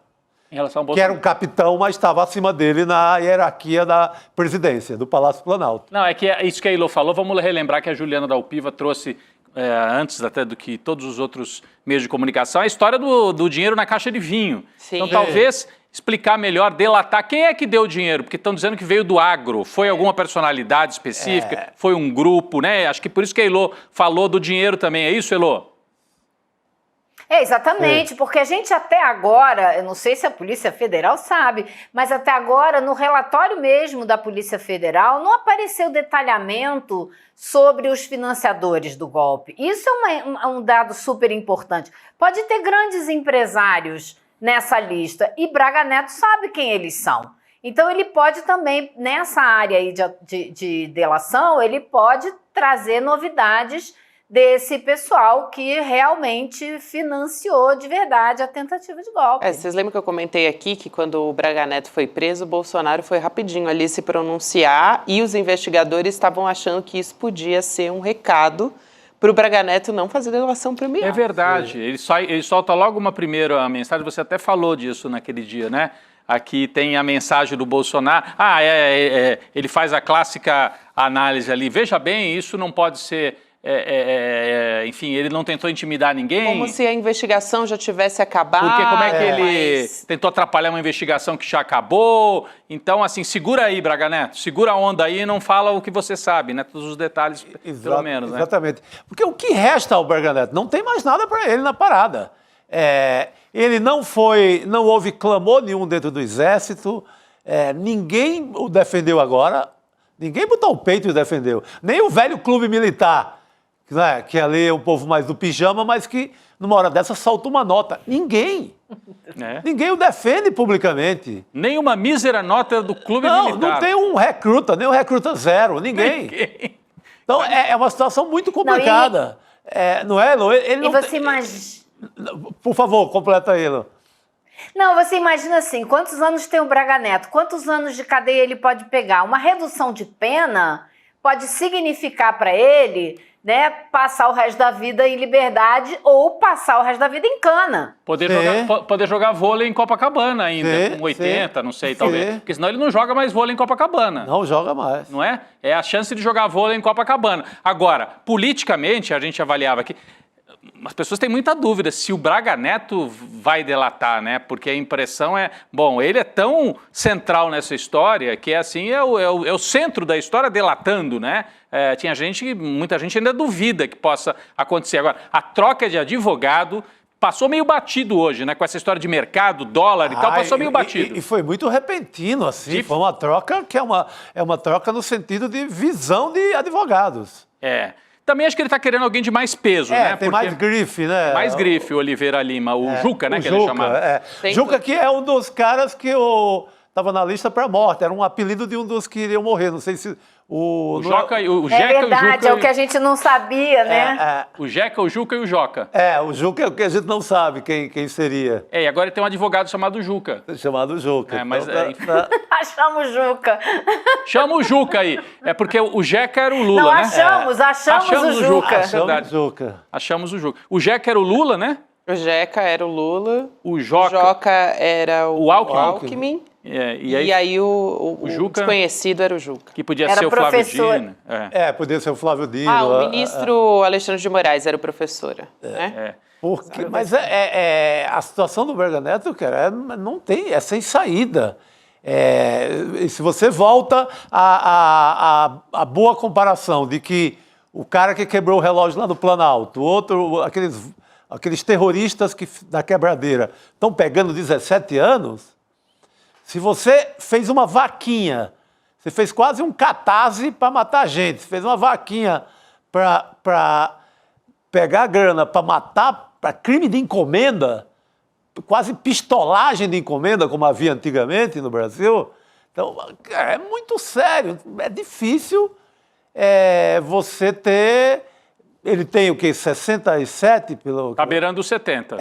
Em relação ao Bolsonaro. Que era um capitão, mas estava acima dele na hierarquia da presidência, do Palácio Planalto. Não, é que isso que a Ilô falou, vamos relembrar que a Juliana Dalpiva trouxe, antes até do que todos os outros meios de comunicação, a história do dinheiro na caixa de vinho. Sim. Então, talvez explicar melhor, delatar quem é que deu o dinheiro, porque estão dizendo que veio do agro, foi alguma personalidade específica, foi um grupo, né? Acho que por isso que a Ilô falou do dinheiro também, é isso, Ilô? Exatamente, porque a gente até agora, eu não sei se a Polícia Federal sabe, mas até agora no relatório mesmo da Polícia Federal não apareceu detalhamento sobre os financiadores do golpe. Isso é um dado super importante. Pode ter grandes empresários nessa lista e Braga Neto sabe quem eles são. Então ele pode também, nessa área aí de delação, ele pode trazer novidades desse pessoal que realmente financiou de verdade a tentativa de golpe. Vocês lembram que eu comentei aqui que quando o Braga Neto foi preso, o Bolsonaro foi rapidinho ali se pronunciar e os investigadores estavam achando que isso podia ser um recado para o Braga Neto não fazer delação premiada. É verdade, ele solta logo uma primeira mensagem, você até falou disso naquele dia, né? Aqui tem a mensagem do Bolsonaro, ele faz a clássica análise ali, veja bem, isso não pode ser... enfim, ele não tentou intimidar ninguém. Como se a investigação já tivesse acabado. Porque como é que ele tentou atrapalhar uma investigação que já acabou? Então, assim, segura aí, Braga Neto, segura a onda aí e não fala o que você sabe, né? Todos os detalhes, pelo menos, né? Exatamente. Porque o que resta ao Braga Neto? Não tem mais nada para ele na parada. Ele não houve clamor nenhum dentro do Exército, ninguém o defendeu agora, ninguém botou o peito e o defendeu. Nem o velho clube militar, né, que ali é o povo mais do pijama, mas que numa hora dessa solta uma nota. Ninguém o defende publicamente. Nem uma mísera nota do clube militar. Não tem um recruta, nem um recruta zero, ninguém. Então é uma situação muito complicada. Não é, Elô? Por favor, completa aí, Elô. Não, você imagina assim, quantos anos tem o Braga Neto? Quantos anos de cadeia ele pode pegar? Uma redução de pena pode significar para ele, né, passar o resto da vida em liberdade ou passar o resto da vida em cana. Poder jogar vôlei em Copacabana ainda, com 80, não sei, talvez. Porque senão ele não joga mais vôlei em Copacabana. Não joga mais. Não é? É a chance de jogar vôlei em Copacabana. Agora, politicamente, a gente avaliava aqui, as pessoas têm muita dúvida se o Braga Neto vai delatar, né? Porque a impressão ele é tão central nessa história que é o centro da história delatando, né? Muita gente ainda duvida que possa acontecer. Agora, a troca de advogado passou meio batido hoje, né? Com essa história de mercado, dólar e tal, passou meio batido. E foi muito repentino, assim. Foi uma troca que é uma troca no sentido de visão de advogados. Também acho que ele está querendo alguém de mais peso, né? Tem mais grife, né? Mais grife, o Oliveira Lima, o Juca, né? Que ele chamava. Juca, que é um dos caras que estava na lista para morte, era um apelido de um dos que iriam morrer, não sei se... O Joca e o Jeca é verdade, é o que a gente não sabia, né? O Jeca, o Juca e o Joca. O Juca é o que a gente não sabe quem seria. E agora tem um advogado chamado Juca. Chamado Juca. Mas Achamos o Juca. Chama o Juca aí. É porque o Jeca era o Lula, não, né? Achamos o Juca. Achamos o Juca. O Jeca era o Lula, né? O Jeca era o Lula. O Joca era o Alckmin. E aí o Juca, desconhecido era o Juca. Que podia ser o Flávio Dino. Podia ser o Flávio Dino. O ministro Alexandre de Moraes era o professor. Mas a situação do Braga Neto, cara, não tem, é sem saída. Se você volta à boa comparação de que o cara que quebrou o relógio lá do Planalto, aqueles terroristas da quebradeira estão pegando 17 anos, se você fez uma vaquinha, você fez quase um catarse para matar gente, você fez uma vaquinha para pegar grana, para matar, para crime de encomenda, quase pistolagem de encomenda, como havia antigamente no Brasil. Então, é muito sério, é difícil você ter ele tem o quê? 67? Está beirando os 70.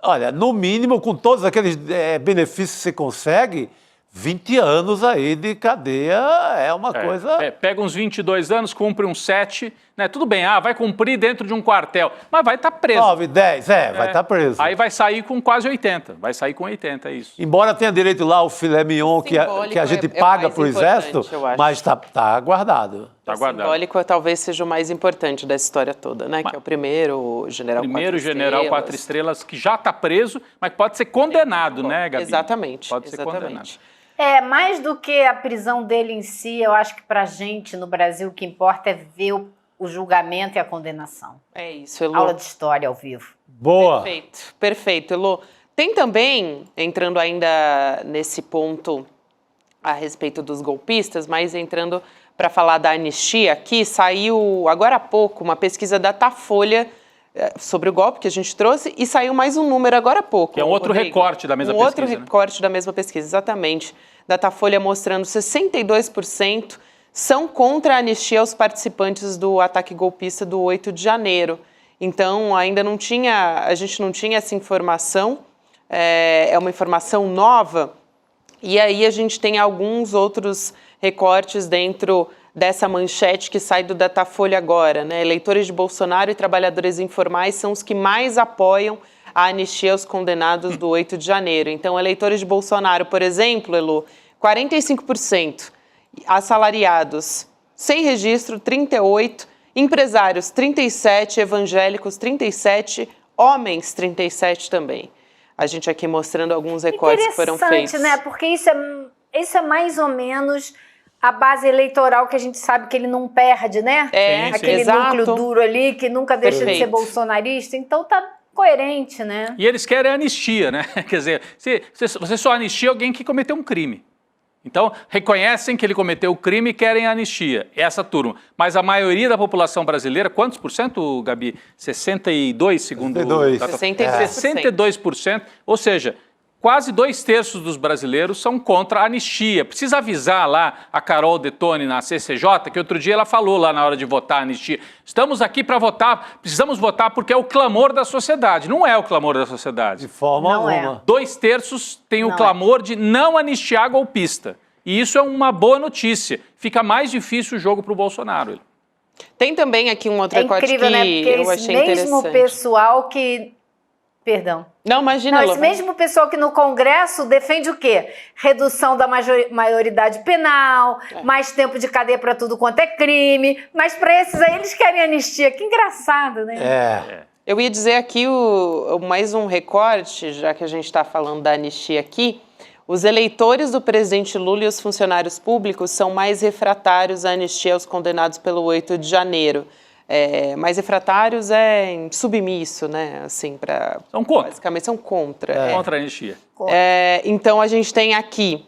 Olha, no mínimo, com todos aqueles benefícios que você consegue, 20 anos aí de cadeia é uma coisa... Pega uns 22 anos, cumpre uns 7, né? Tudo bem, vai cumprir dentro de um quartel, mas vai estar preso. 9, 10, vai estar preso. Aí vai sair com quase 80, vai sair com 80, é isso. Embora tenha direito lá o filé mignon que a gente paga para o Exército, mas está guardado. Tá guardado. Simbólico talvez seja o mais importante dessa história toda, né? Que é o primeiro general general 4 estrelas que já está preso, mas pode ser condenado, né, Gabi? Exatamente. Pode ser condenado. Mais do que a prisão dele em si, eu acho que pra gente no Brasil o que importa é ver o julgamento e a condenação. É isso, Elô. Aula de história ao vivo. Boa. Perfeito, Elô. Tem também, entrando ainda nesse ponto a respeito dos golpistas, mas entrando para falar da anistia aqui, saiu agora há pouco uma pesquisa da Datafolha sobre o golpe que a gente trouxe e saiu mais um número agora há pouco. Que é um outro recorte da mesma pesquisa. Outro recorte da mesma pesquisa, exatamente. Datafolha mostrando 62% são contra a anistia aos participantes do ataque golpista do 8 de janeiro. Então, a gente não tinha essa informação, é uma informação nova, e aí a gente tem alguns outros recortes dentro dessa manchete que sai do Datafolha agora, né? Eleitores de Bolsonaro e trabalhadores informais são os que mais apoiam a anistia aos condenados do 8 de janeiro. Então, eleitores de Bolsonaro, por exemplo, Elô, 45%, assalariados, sem registro, 38%, empresários, 37%, evangélicos, 37%, homens, 37% também. A gente aqui mostrando alguns recortes que foram feitos. Interessante, né? Porque isso é mais ou menos a base eleitoral que a gente sabe que ele não perde, né? Aquele núcleo duro ali que nunca deixa de ser bolsonarista. Então tá coerente, né? E eles querem anistia, né? Quer dizer, você só anistia alguém que cometeu um crime. Então, reconhecem que ele cometeu o crime e querem anistia, essa turma. Mas a maioria da população brasileira, quantos por cento, Gabi? 62, segundo... 62%. Ou seja, quase 2/3 dos brasileiros são contra a anistia. Precisa avisar lá a Carol Detone na CCJ, que outro dia ela falou lá na hora de votar a anistia. Estamos aqui para votar, precisamos votar porque é o clamor da sociedade. Não é o clamor da sociedade. De forma alguma. 2/3 têm o clamor de não anistiar golpista. E isso é uma boa notícia. Fica mais difícil o jogo para o Bolsonaro. Tem também aqui um outro recorte incrível, que né? Porque eu achei interessante. esse mesmo pessoal que... Perdão. Não, imagina, esse mesmo pessoal que no Congresso defende o quê? Redução da maioridade penal, mais tempo de cadeia para tudo quanto é crime, mas para esses aí eles querem anistia. Que engraçado, né? Eu ia dizer aqui mais um recorte, já que a gente está falando da anistia aqui. Os eleitores do presidente Lula e os funcionários públicos são mais refratários à anistia aos condenados pelo 8 de janeiro. Mais refratários submisso, né? Assim, são contra. Basicamente são contra. Contra a anistia. Então a gente tem aqui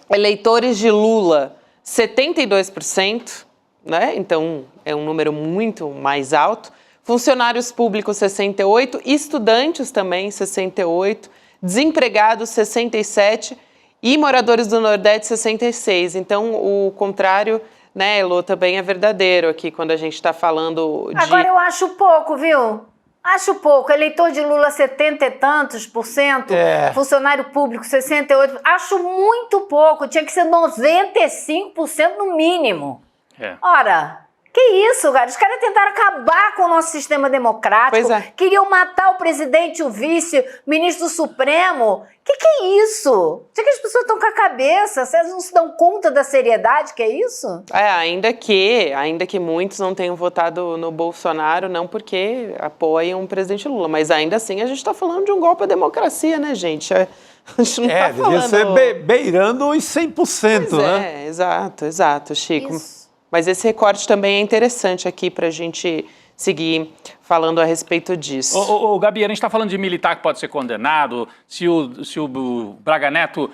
eleitores de Lula, 72%, né? Então é um número muito mais alto. Funcionários públicos, 68%, estudantes também, 68%, desempregados, 67%, e moradores do Nordeste, 66%. Então o contrário, né, Elô, também é verdadeiro aqui, quando a gente está falando de... Agora eu acho pouco, viu? Acho pouco. Eleitor de Lula, 70 e tantos %. Funcionário público, 68%. Acho muito pouco. Tinha que ser 95% no mínimo. Ora... Que isso, cara? Os caras tentaram acabar com o nosso sistema democrático. Queriam matar o presidente, o vice, o ministro do Supremo. Que é isso? Será que as pessoas estão com a cabeça? Vocês não se dão conta da seriedade que é isso? Ainda que muitos não tenham votado no Bolsonaro, não porque apoiam o presidente Lula, mas ainda assim a gente está falando de um golpe à democracia, né, gente? A gente não tá falando... devia ser beirando os 100%, né? Exato, Chico. Isso. Mas esse recorte também é interessante aqui para a gente seguir falando a respeito disso. Gabi, a gente está falando de militar que pode ser condenado, se o Braga Neto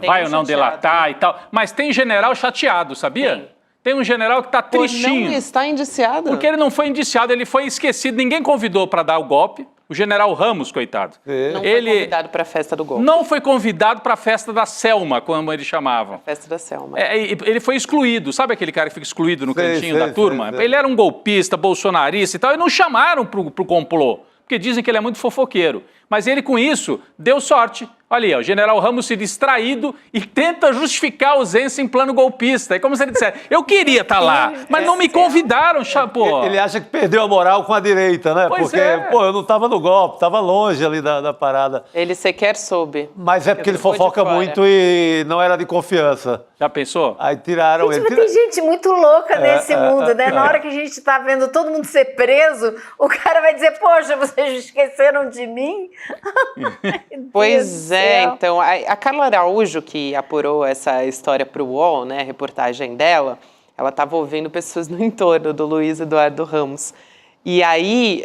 vai ou não delatar e tal. Mas tem general chateado, sabia? Tem um general que está tristinho. Não está indiciado. Porque ele não foi indiciado, ele foi esquecido, ninguém convidou para dar o golpe. O general Ramos, coitado. Não foi convidado para a festa do golpe. Não foi convidado para a festa da Selma, como eles chamavam. Festa da Selma. Ele foi excluído. Sabe aquele cara que fica excluído no cantinho da turma? Ele era um golpista, bolsonarista e tal, e não chamaram pro complô, porque dizem que ele é muito fofoqueiro. Mas ele, com isso, deu sorte. Olha aí, o general Ramos se distraído e tenta justificar a ausência em plano golpista. É como se ele dissesse, eu queria estar lá, mas não me convidaram, pô. Ele acha que perdeu a moral com a direita, né? Pois porque, é. pô, eu não estava no golpe, estava longe ali da parada. Ele sequer soube. Mas é porque ele fofoca muito e não era de confiança. Já pensou? Aí tiraram ele. Tem gente muito louca nesse mundo, né? Na hora que a gente tá vendo todo mundo ser preso, o cara vai dizer, poxa, vocês esqueceram de mim? Pois é, então, a Carla Araújo, que apurou essa história para o UOL, né, a reportagem dela, ela estava ouvindo pessoas no entorno do Luiz Eduardo Ramos. E aí,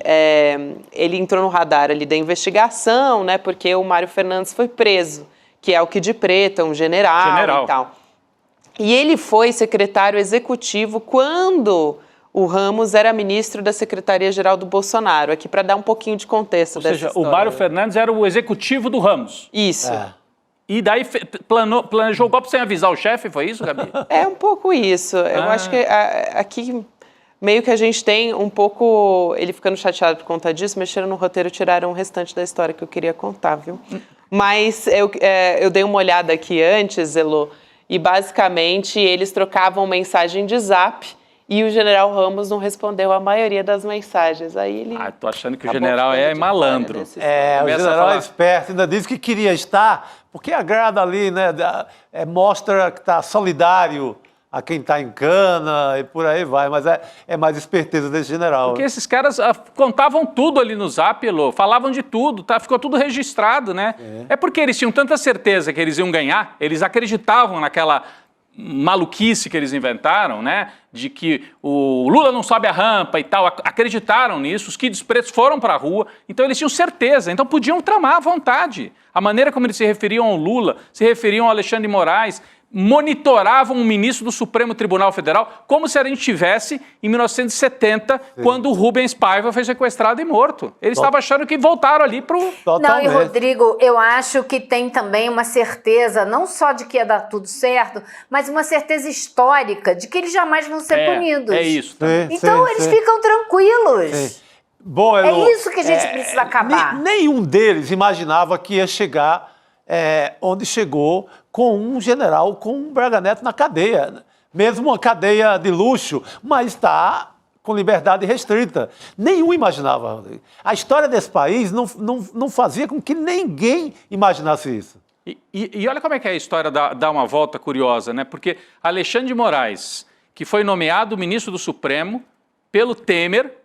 ele entrou no radar ali da investigação, né, porque o Mário Fernandes foi preso, que é o Kid Preto, um general e tal. E ele foi secretário executivo quando o Ramos era ministro da Secretaria-Geral do Bolsonaro, aqui para dar um pouquinho de contexto dessa história. Ou seja, o Mário Fernandes era o executivo do Ramos. Isso. E daí planejou o golpe sem avisar o chefe, foi isso, Gabi? É um pouco isso. Eu acho que aqui meio que a gente tem um pouco... Ele ficando chateado por conta disso, mexeram no roteiro, tiraram o restante da história que eu queria contar, viu? Mas eu dei uma olhada aqui antes, Elô, e basicamente eles trocavam mensagem de zap e o general Ramos não respondeu a maioria das mensagens. Aí ele... tô achando que o general é malandro. O general é esperto, ainda disse que queria estar, porque agrada ali, né? Mostra que está solidário a quem está em cana e por aí vai, mas é mais esperteza desse general. Porque esses caras contavam tudo ali no Zap, Elô, falavam de tudo, ficou tudo registrado, né? É porque eles tinham tanta certeza que eles iam ganhar, eles acreditavam naquela maluquice que eles inventaram, né? De que o Lula não sobe a rampa e tal, acreditaram nisso, os kids pretos foram para a rua, então eles tinham certeza, então podiam tramar à vontade. A maneira como eles se referiam ao Lula, se referiam ao Alexandre de Moraes, monitoravam o ministro do Supremo Tribunal Federal como se a gente tivesse em 1970, quando o Rubens Paiva foi sequestrado e morto. Eles estavam achando que voltaram ali para o... Não, e Rodrigo, eu acho que tem também uma certeza, não só de que ia dar tudo certo, mas uma certeza histórica de que eles jamais vão ser punidos. É isso. Então eles ficam tranquilos. Bom, é isso que a gente precisa acabar. Nenhum deles imaginava que ia chegar onde chegou, com um general com um Braga Neto na cadeia. Mesmo uma cadeia de luxo, mas está com liberdade restrita. Nenhum imaginava, Rodrigo. A história desse país não fazia com que ninguém imaginasse isso. E olha como é que a história dá uma volta curiosa, né? Porque Alexandre de Moraes, que foi nomeado ministro do Supremo pelo Temer,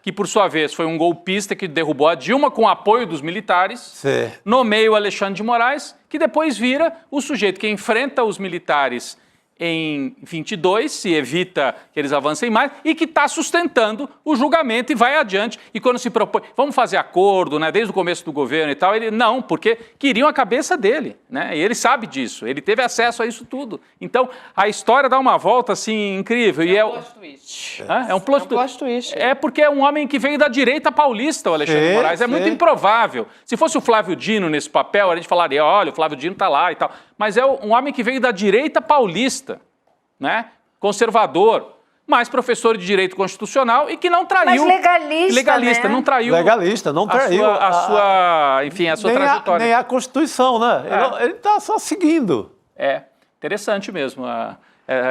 que por sua vez foi um golpista que derrubou a Dilma com o apoio dos militares, nomeia o Alexandre de Moraes, que depois vira o sujeito que enfrenta os militares em 22, se evita que eles avancem mais, e que está sustentando o julgamento e vai adiante. E quando se propõe, vamos fazer acordo, né, desde o começo do governo e tal, ele não, porque queriam a cabeça dele, né, e ele sabe disso, ele teve acesso a isso tudo. Então, a história dá uma volta, assim, incrível. É um plot twist. É um plot twist. É porque é um homem que veio da direita paulista, o Alexandre de Moraes, é muito improvável. Se fosse o Flávio Dino nesse papel, a gente falaria, olha, o Flávio Dino está lá e tal. Mas é um homem que veio da direita paulista, né? Conservador, mas professor de direito constitucional e que não traiu... Mas legalista, né? Não traiu... Legalista, não traiu... A sua trajetória. Nem a Constituição, né? Ele está só seguindo. Interessante mesmo.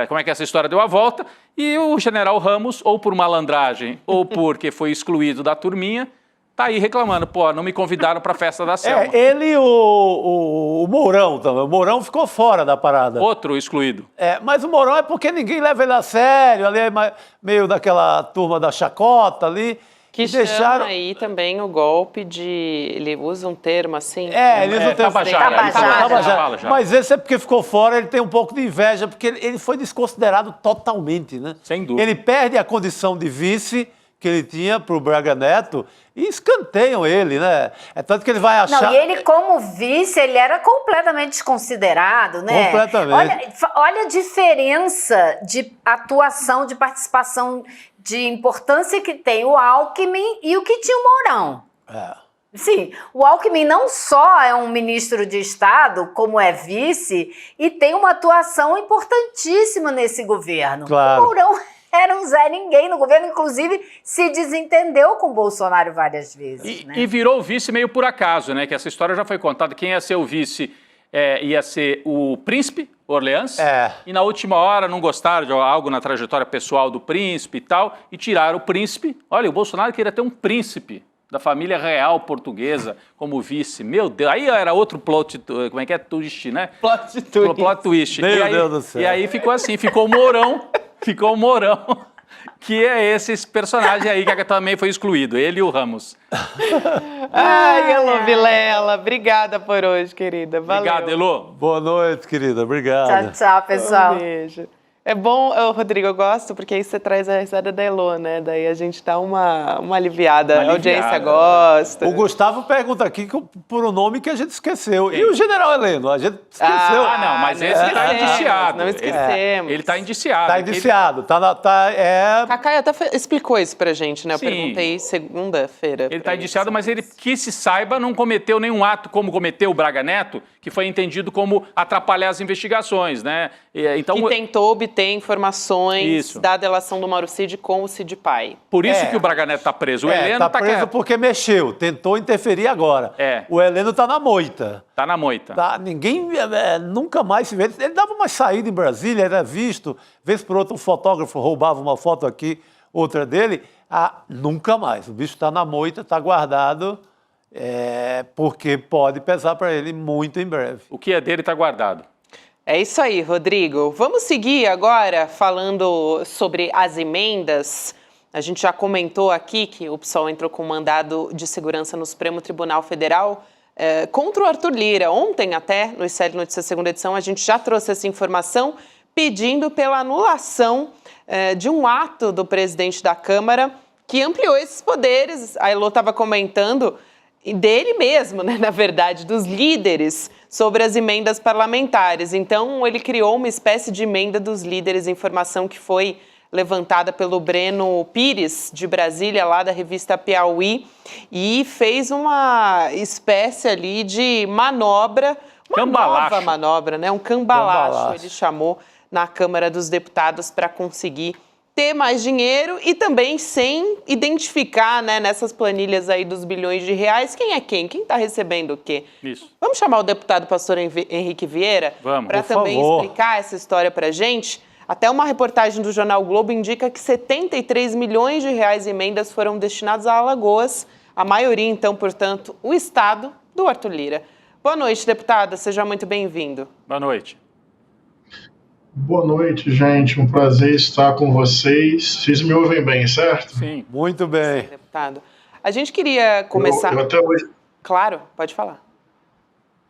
Como é que essa história deu a volta. E o general Ramos, ou por malandragem, ou porque foi excluído da turminha, tá aí reclamando, não me convidaram para a festa da Selma. Ele e o Mourão também. O Mourão ficou fora da parada. Outro excluído. Mas o Mourão é porque ninguém leva ele a sério, ali é meio daquela turma da chacota ali. Que chama aí também o golpe de... Ele usa um termo assim... Ele usa um termo... Tabajara. Mas esse é porque ficou fora, ele tem um pouco de inveja, porque ele foi desconsiderado totalmente, né? Sem dúvida. Ele perde a condição de vice que ele tinha para o Braga Neto e escanteiam ele, né? É tanto que ele vai achar... Não, e ele como vice, ele era completamente desconsiderado, né? Completamente. Olha a diferença de atuação, de participação, de importância que tem o Alckmin e o que tinha o Mourão. Sim, o Alckmin não só é um ministro de Estado, como é vice, e tem uma atuação importantíssima nesse governo. Claro. O Mourão era um Zé Ninguém no governo, inclusive se desentendeu com o Bolsonaro várias vezes. E virou vice meio por acaso, né? Que essa história já foi contada. Quem ia ser o vice ia ser o príncipe Orleans. E na última hora não gostaram de algo na trajetória pessoal do príncipe e tal, e tiraram o príncipe. Olha, o Bolsonaro queria ter um príncipe da família real portuguesa como vice. Meu Deus, aí era outro plot, como é que é? Twist, né? Plot twist. Meu Deus do céu. E aí ficou assim, ficou o Mourão, que é esse personagem aí que também foi excluído, ele e o Ramos. Ai, Elô Vilela, obrigada por hoje, querida. Valeu. Obrigado, Elô. Boa noite, querida. Obrigado. Tchau, pessoal. Um beijo. É bom, Rodrigo, eu gosto, porque aí você traz a risada da Elô, né? Daí a gente dá uma aliviada. A audiência gosta. O Gustavo pergunta aqui por um nome que a gente esqueceu. E o General Heleno? A gente esqueceu. Não, mas esse está indiciado. Não esquecemos. Ele está indiciado. Está indiciado. Cacai até explicou isso pra gente, né? Eu perguntei segunda-feira. Ele está indiciado, mas ele, que se saiba, não cometeu nenhum ato como cometeu o Braga Neto, que foi entendido como atrapalhar as investigações, né? Então, que tentou obter informações da delação do Mauro Cid com o Cid Pai. Por isso que o Braga Neto está preso. O Heleno está preso porque mexeu, tentou interferir agora. O Heleno está na moita. Está na moita. Ninguém nunca mais se vê. Ele dava uma saída em Brasília, era visto, vez por outra um fotógrafo roubava uma foto aqui, outra dele. Nunca mais. O bicho está na moita, está guardado, porque pode pesar para ele muito em breve. O que é dele está guardado. É isso aí, Rodrigo. Vamos seguir agora falando sobre as emendas. A gente já comentou aqui que o PSOL entrou com um mandado de segurança no Supremo Tribunal Federal contra o Arthur Lira. Ontem até, no ICL Notícias segunda edição, a gente já trouxe essa informação pedindo pela anulação de um ato do presidente da Câmara que ampliou esses poderes. A Elô estava comentando dele mesmo, né, na verdade, dos líderes sobre as emendas parlamentares. Então, ele criou uma espécie de emenda dos líderes, informação que foi levantada pelo Breno Pires, de Brasília, lá da revista Piauí, e fez uma espécie ali de manobra, nova manobra, né, um cambalacho, ele chamou, na Câmara dos Deputados para conseguir ter mais dinheiro e também sem identificar, né, nessas planilhas aí dos bilhões de reais, quem é quem está recebendo o quê. Isso. Vamos chamar o deputado pastor Henrique Vieira para também explicar essa história para a gente. Até uma reportagem do Jornal Globo indica que 73 milhões de reais em emendas foram destinados a Alagoas, a maioria, então, portanto, o estado do Arthur Lira. Boa noite, deputada, seja muito bem-vindo. Boa noite. Boa noite, gente. Um prazer estar com vocês. Vocês me ouvem bem, certo? Sim. Muito bem. Sim, deputado. A gente queria começar... Eu até hoje... Claro, pode falar.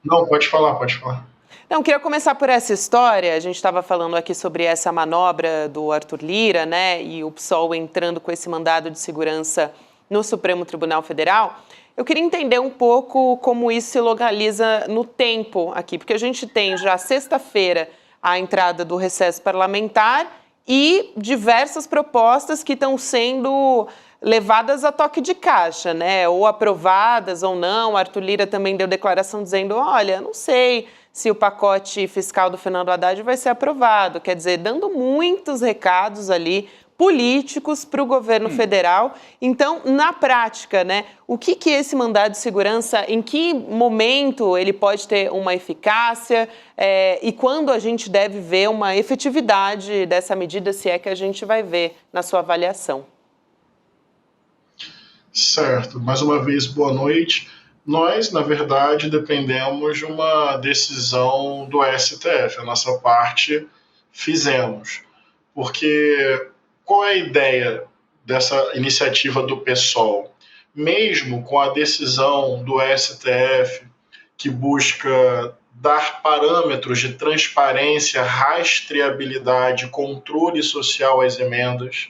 Não, pode falar. Não, queria começar por essa história. A gente estava falando aqui sobre essa manobra do Arthur Lira, né? E o PSOL entrando com esse mandado de segurança no Supremo Tribunal Federal. Eu queria entender um pouco como isso se localiza no tempo aqui, porque a gente tem já sexta-feira a entrada do recesso parlamentar e diversas propostas que estão sendo levadas a toque de caixa, né? Ou aprovadas ou não. O Arthur Lira também deu declaração dizendo, olha, não sei se o pacote fiscal do Fernando Haddad vai ser aprovado. Quer dizer, dando muitos recados ali políticos para o governo federal. Então, na prática, né, o que esse mandado de segurança, em que momento ele pode ter uma eficácia e quando a gente deve ver uma efetividade dessa medida, se é que a gente vai ver na sua avaliação? Certo. Mais uma vez, boa noite. Nós, na verdade, dependemos de uma decisão do STF. A nossa parte fizemos. Porque qual é a ideia dessa iniciativa do PSOL? Mesmo com a decisão do STF, que busca dar parâmetros de transparência, rastreabilidade, controle social às emendas,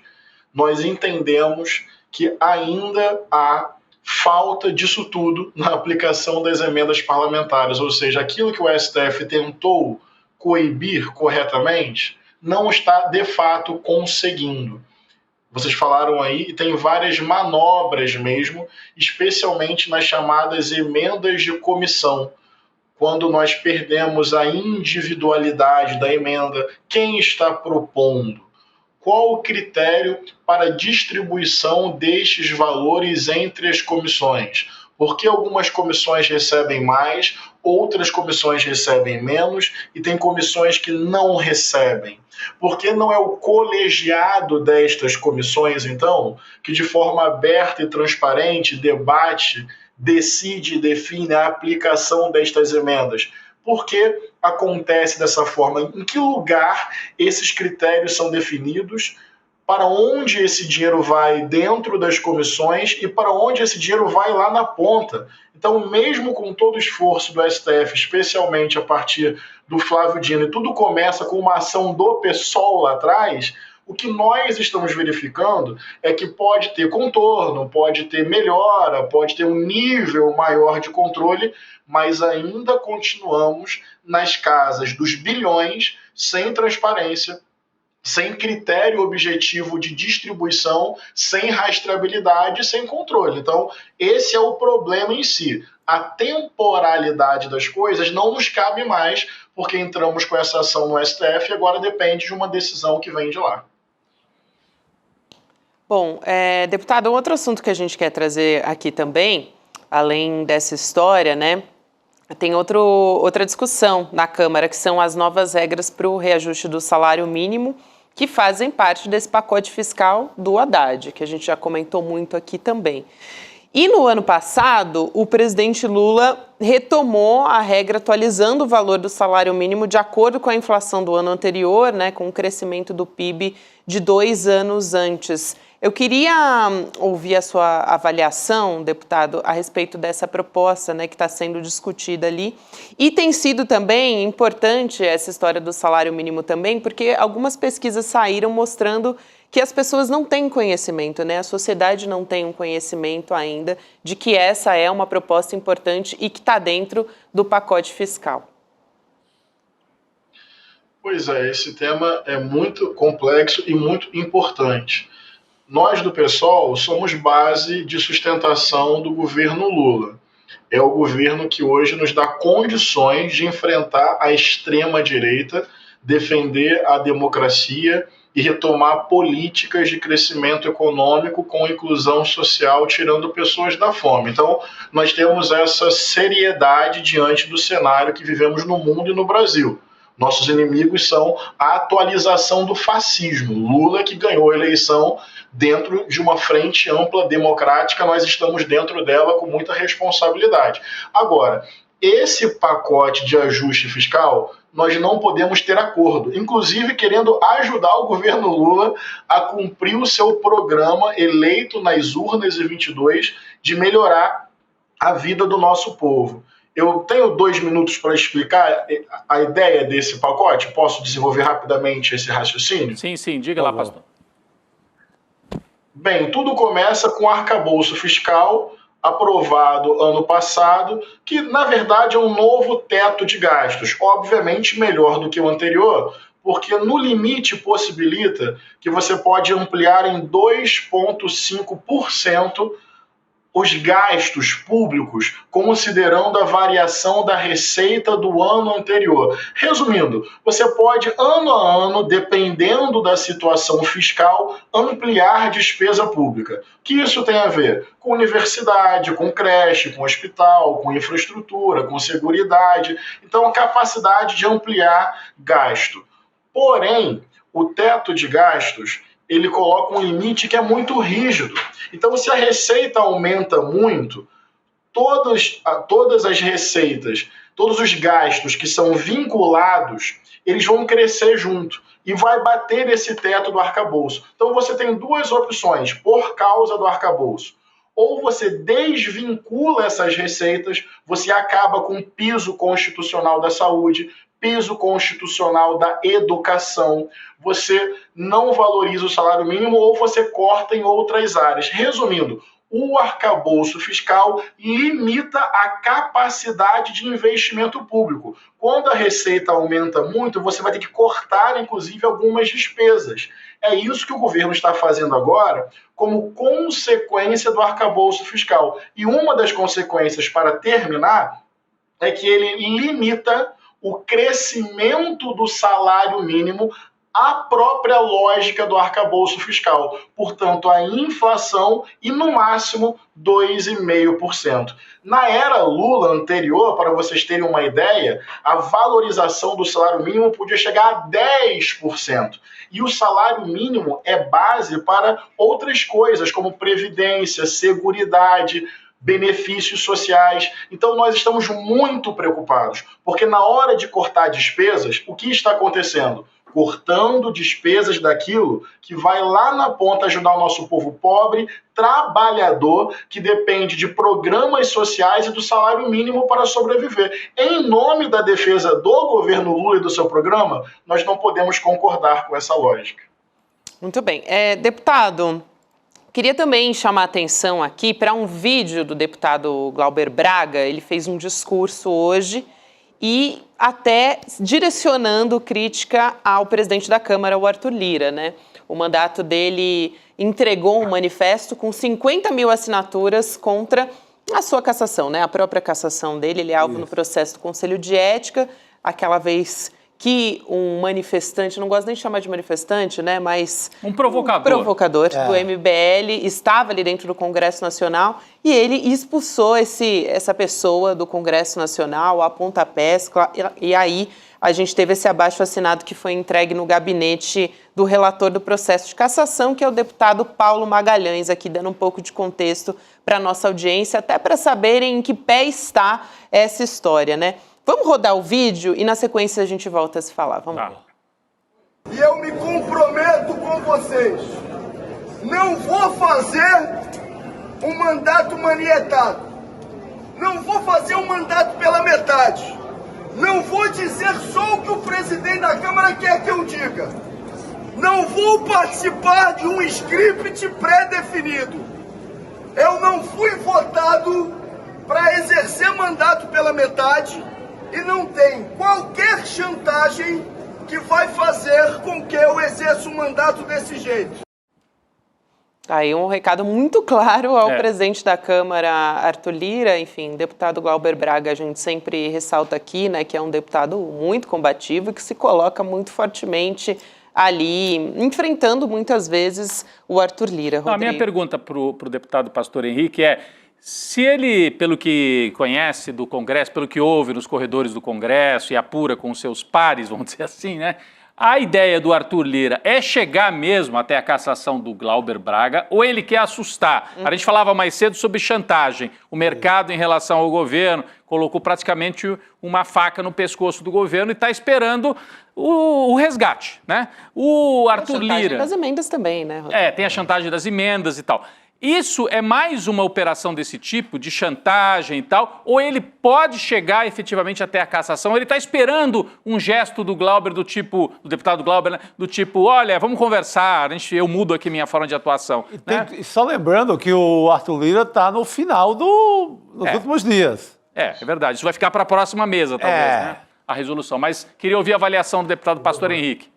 nós entendemos que ainda há falta disso tudo na aplicação das emendas parlamentares, ou seja, aquilo que o STF tentou coibir corretamente não está, de fato, conseguindo. vocês falaram aí, e tem várias manobras mesmo, especialmente nas chamadas emendas de comissão. Quando nós perdemos a individualidade da emenda, quem está propondo? Qual o critério para distribuição destes valores entre as comissões? Por que algumas comissões recebem mais, outras comissões recebem menos e tem comissões que não recebem? Por que não é o colegiado destas comissões, então, que de forma aberta e transparente debate, decide e define a aplicação destas emendas? Por que acontece dessa forma? Em que lugar esses critérios são definidos? Para onde esse dinheiro vai dentro das comissões e para onde esse dinheiro vai lá na ponta? Então, mesmo com todo o esforço do STF, especialmente a partir do Flávio Dino, e tudo começa com uma ação do PSOL lá atrás, o que nós estamos verificando é que pode ter contorno, pode ter melhora, pode ter um nível maior de controle, mas ainda continuamos nas casas dos bilhões, sem transparência, sem critério objetivo de distribuição, sem rastreabilidade, sem controle. Então, esse é o problema em si. A temporalidade das coisas não nos cabe mais, porque entramos com essa ação no STF e agora depende de uma decisão que vem de lá. Bom, deputado, outro assunto que a gente quer trazer aqui também, além dessa história, né? Tem outra discussão na Câmara, que são as novas regras para o reajuste do salário mínimo, que fazem parte desse pacote fiscal do Haddad, que a gente já comentou muito aqui também. E no ano passado, o presidente Lula retomou a regra atualizando o valor do salário mínimo de acordo com a inflação do ano anterior, né, com o crescimento do PIB de 2 anos antes. Eu queria ouvir a sua avaliação, deputado, a respeito dessa proposta, né, que está sendo discutida ali. E tem sido também importante essa história do salário mínimo também, porque algumas pesquisas saíram mostrando que as pessoas não têm conhecimento, né? A sociedade não tem um conhecimento ainda de que essa é uma proposta importante e que está dentro do pacote fiscal. Pois é, esse tema é muito complexo e muito importante. Nós do PSOL somos base de sustentação do governo Lula. É o governo que hoje nos dá condições de enfrentar a extrema-direita, defender a democracia e retomar políticas de crescimento econômico com inclusão social, tirando pessoas da fome. Então, nós temos essa seriedade diante do cenário que vivemos no mundo e no Brasil. Nossos inimigos são a atualização do fascismo. Lula, que ganhou a eleição dentro de uma frente ampla democrática, nós estamos dentro dela com muita responsabilidade. Agora, esse pacote de ajuste fiscal, nós não podemos ter acordo, inclusive querendo ajudar o governo Lula a cumprir o seu programa eleito nas urnas em 22 de melhorar a vida do nosso povo. Eu tenho 2 minutos para explicar a ideia desse pacote? Posso desenvolver rapidamente esse raciocínio? Sim, diga lá, pastor. Bem, tudo começa com o arcabouço fiscal aprovado ano passado, que na verdade é um novo teto de gastos, obviamente melhor do que o anterior, porque no limite possibilita que você pode ampliar em 2,5% os gastos públicos, considerando a variação da receita do ano anterior. Resumindo, você pode, ano a ano, dependendo da situação fiscal, ampliar despesa pública. O que isso tem a ver? Com universidade, com creche, com hospital, com infraestrutura, com seguridade. Então, a capacidade de ampliar gasto. Porém, o teto de gastos, ele coloca um limite que é muito rígido. Então, se a receita aumenta muito, todas as receitas, todos os gastos que são vinculados, eles vão crescer junto e vai bater esse teto do arcabouço. Então, você tem 2 opções por causa do arcabouço. Ou você desvincula essas receitas, você acaba com o piso constitucional da saúde, piso constitucional da educação, você não valoriza o salário mínimo ou você corta em outras áreas. Resumindo, o arcabouço fiscal limita a capacidade de investimento público. Quando a receita aumenta muito, você vai ter que cortar, inclusive, algumas despesas. É isso que o governo está fazendo agora como consequência do arcabouço fiscal. E uma das consequências, para terminar, é que ele limita o crescimento do salário mínimo à própria lógica do arcabouço fiscal. Portanto, a inflação e, no máximo, 2,5%. Na era Lula anterior, para vocês terem uma ideia, a valorização do salário mínimo podia chegar a 10%. E o salário mínimo é base para outras coisas, como previdência, seguridade, benefícios sociais. Então nós estamos muito preocupados, porque na hora de cortar despesas, o que está acontecendo? Cortando despesas daquilo que vai lá na ponta ajudar o nosso povo pobre, trabalhador, que depende de programas sociais e do salário mínimo para sobreviver. Em nome da defesa do governo Lula e do seu programa, nós não podemos concordar com essa lógica. Muito bem. Deputado, queria também chamar a atenção aqui para um vídeo do deputado Glauber Braga. Ele fez um discurso hoje e até direcionando crítica ao presidente da Câmara, o Arthur Lira, né? O mandato dele entregou um manifesto com 50 mil assinaturas contra a sua cassação, né? A própria cassação dele. Ele é alvo no processo do Conselho de Ética, aquela vez que um manifestante, não gosto nem de chamar de manifestante, né, mas um provocador do MBL estava ali dentro do Congresso Nacional e ele expulsou essa pessoa do Congresso Nacional a pontapés, e aí a gente teve esse abaixo-assinado que foi entregue no gabinete do relator do processo de cassação, que é o deputado Paulo Magalhães, aqui dando um pouco de contexto para a nossa audiência, até para saberem em que pé está essa história, né? Vamos rodar o vídeo e na sequência a gente volta a se falar. Vamos lá. E eu me comprometo com vocês. Não vou fazer um mandato manietado. Não vou fazer um mandato pela metade. Não vou dizer só o que o presidente da Câmara quer que eu diga. Não vou participar de um script pré-definido. Eu não fui votado para exercer mandato pela metade. E não tem qualquer chantagem que vai fazer com que eu exerça um mandato desse jeito. Aí um recado muito claro ao presidente da Câmara, Arthur Lira. Enfim, deputado Glauber Braga, a gente sempre ressalta aqui, né, que é um deputado muito combativo e que se coloca muito fortemente ali, enfrentando muitas vezes o Arthur Lira. A minha pergunta para o deputado Pastor Henrique é: se ele, pelo que conhece do Congresso, pelo que ouve nos corredores do Congresso e apura com seus pares, vamos dizer assim, né? A ideia do Arthur Lira é chegar mesmo até a cassação do Glauber Braga ou ele quer assustar? A gente falava mais cedo sobre chantagem. O mercado, em relação ao governo, colocou praticamente uma faca no pescoço do governo e está esperando o resgate, né? O Arthur Lira... A chantagem das emendas também, né, Rodrigo? Tem a chantagem das emendas e tal. Isso é mais uma operação desse tipo, de chantagem e tal, ou ele pode chegar efetivamente até a cassação? Ele está esperando um gesto do Glauber, do deputado Glauber, né? Do tipo, olha, vamos conversar, eu mudo aqui minha forma de atuação. E só lembrando que o Arthur Lira está no final dos últimos dias. É verdade. Isso vai ficar para a próxima mesa, talvez, né? A resolução. Mas queria ouvir a avaliação do deputado Pastor Henrique.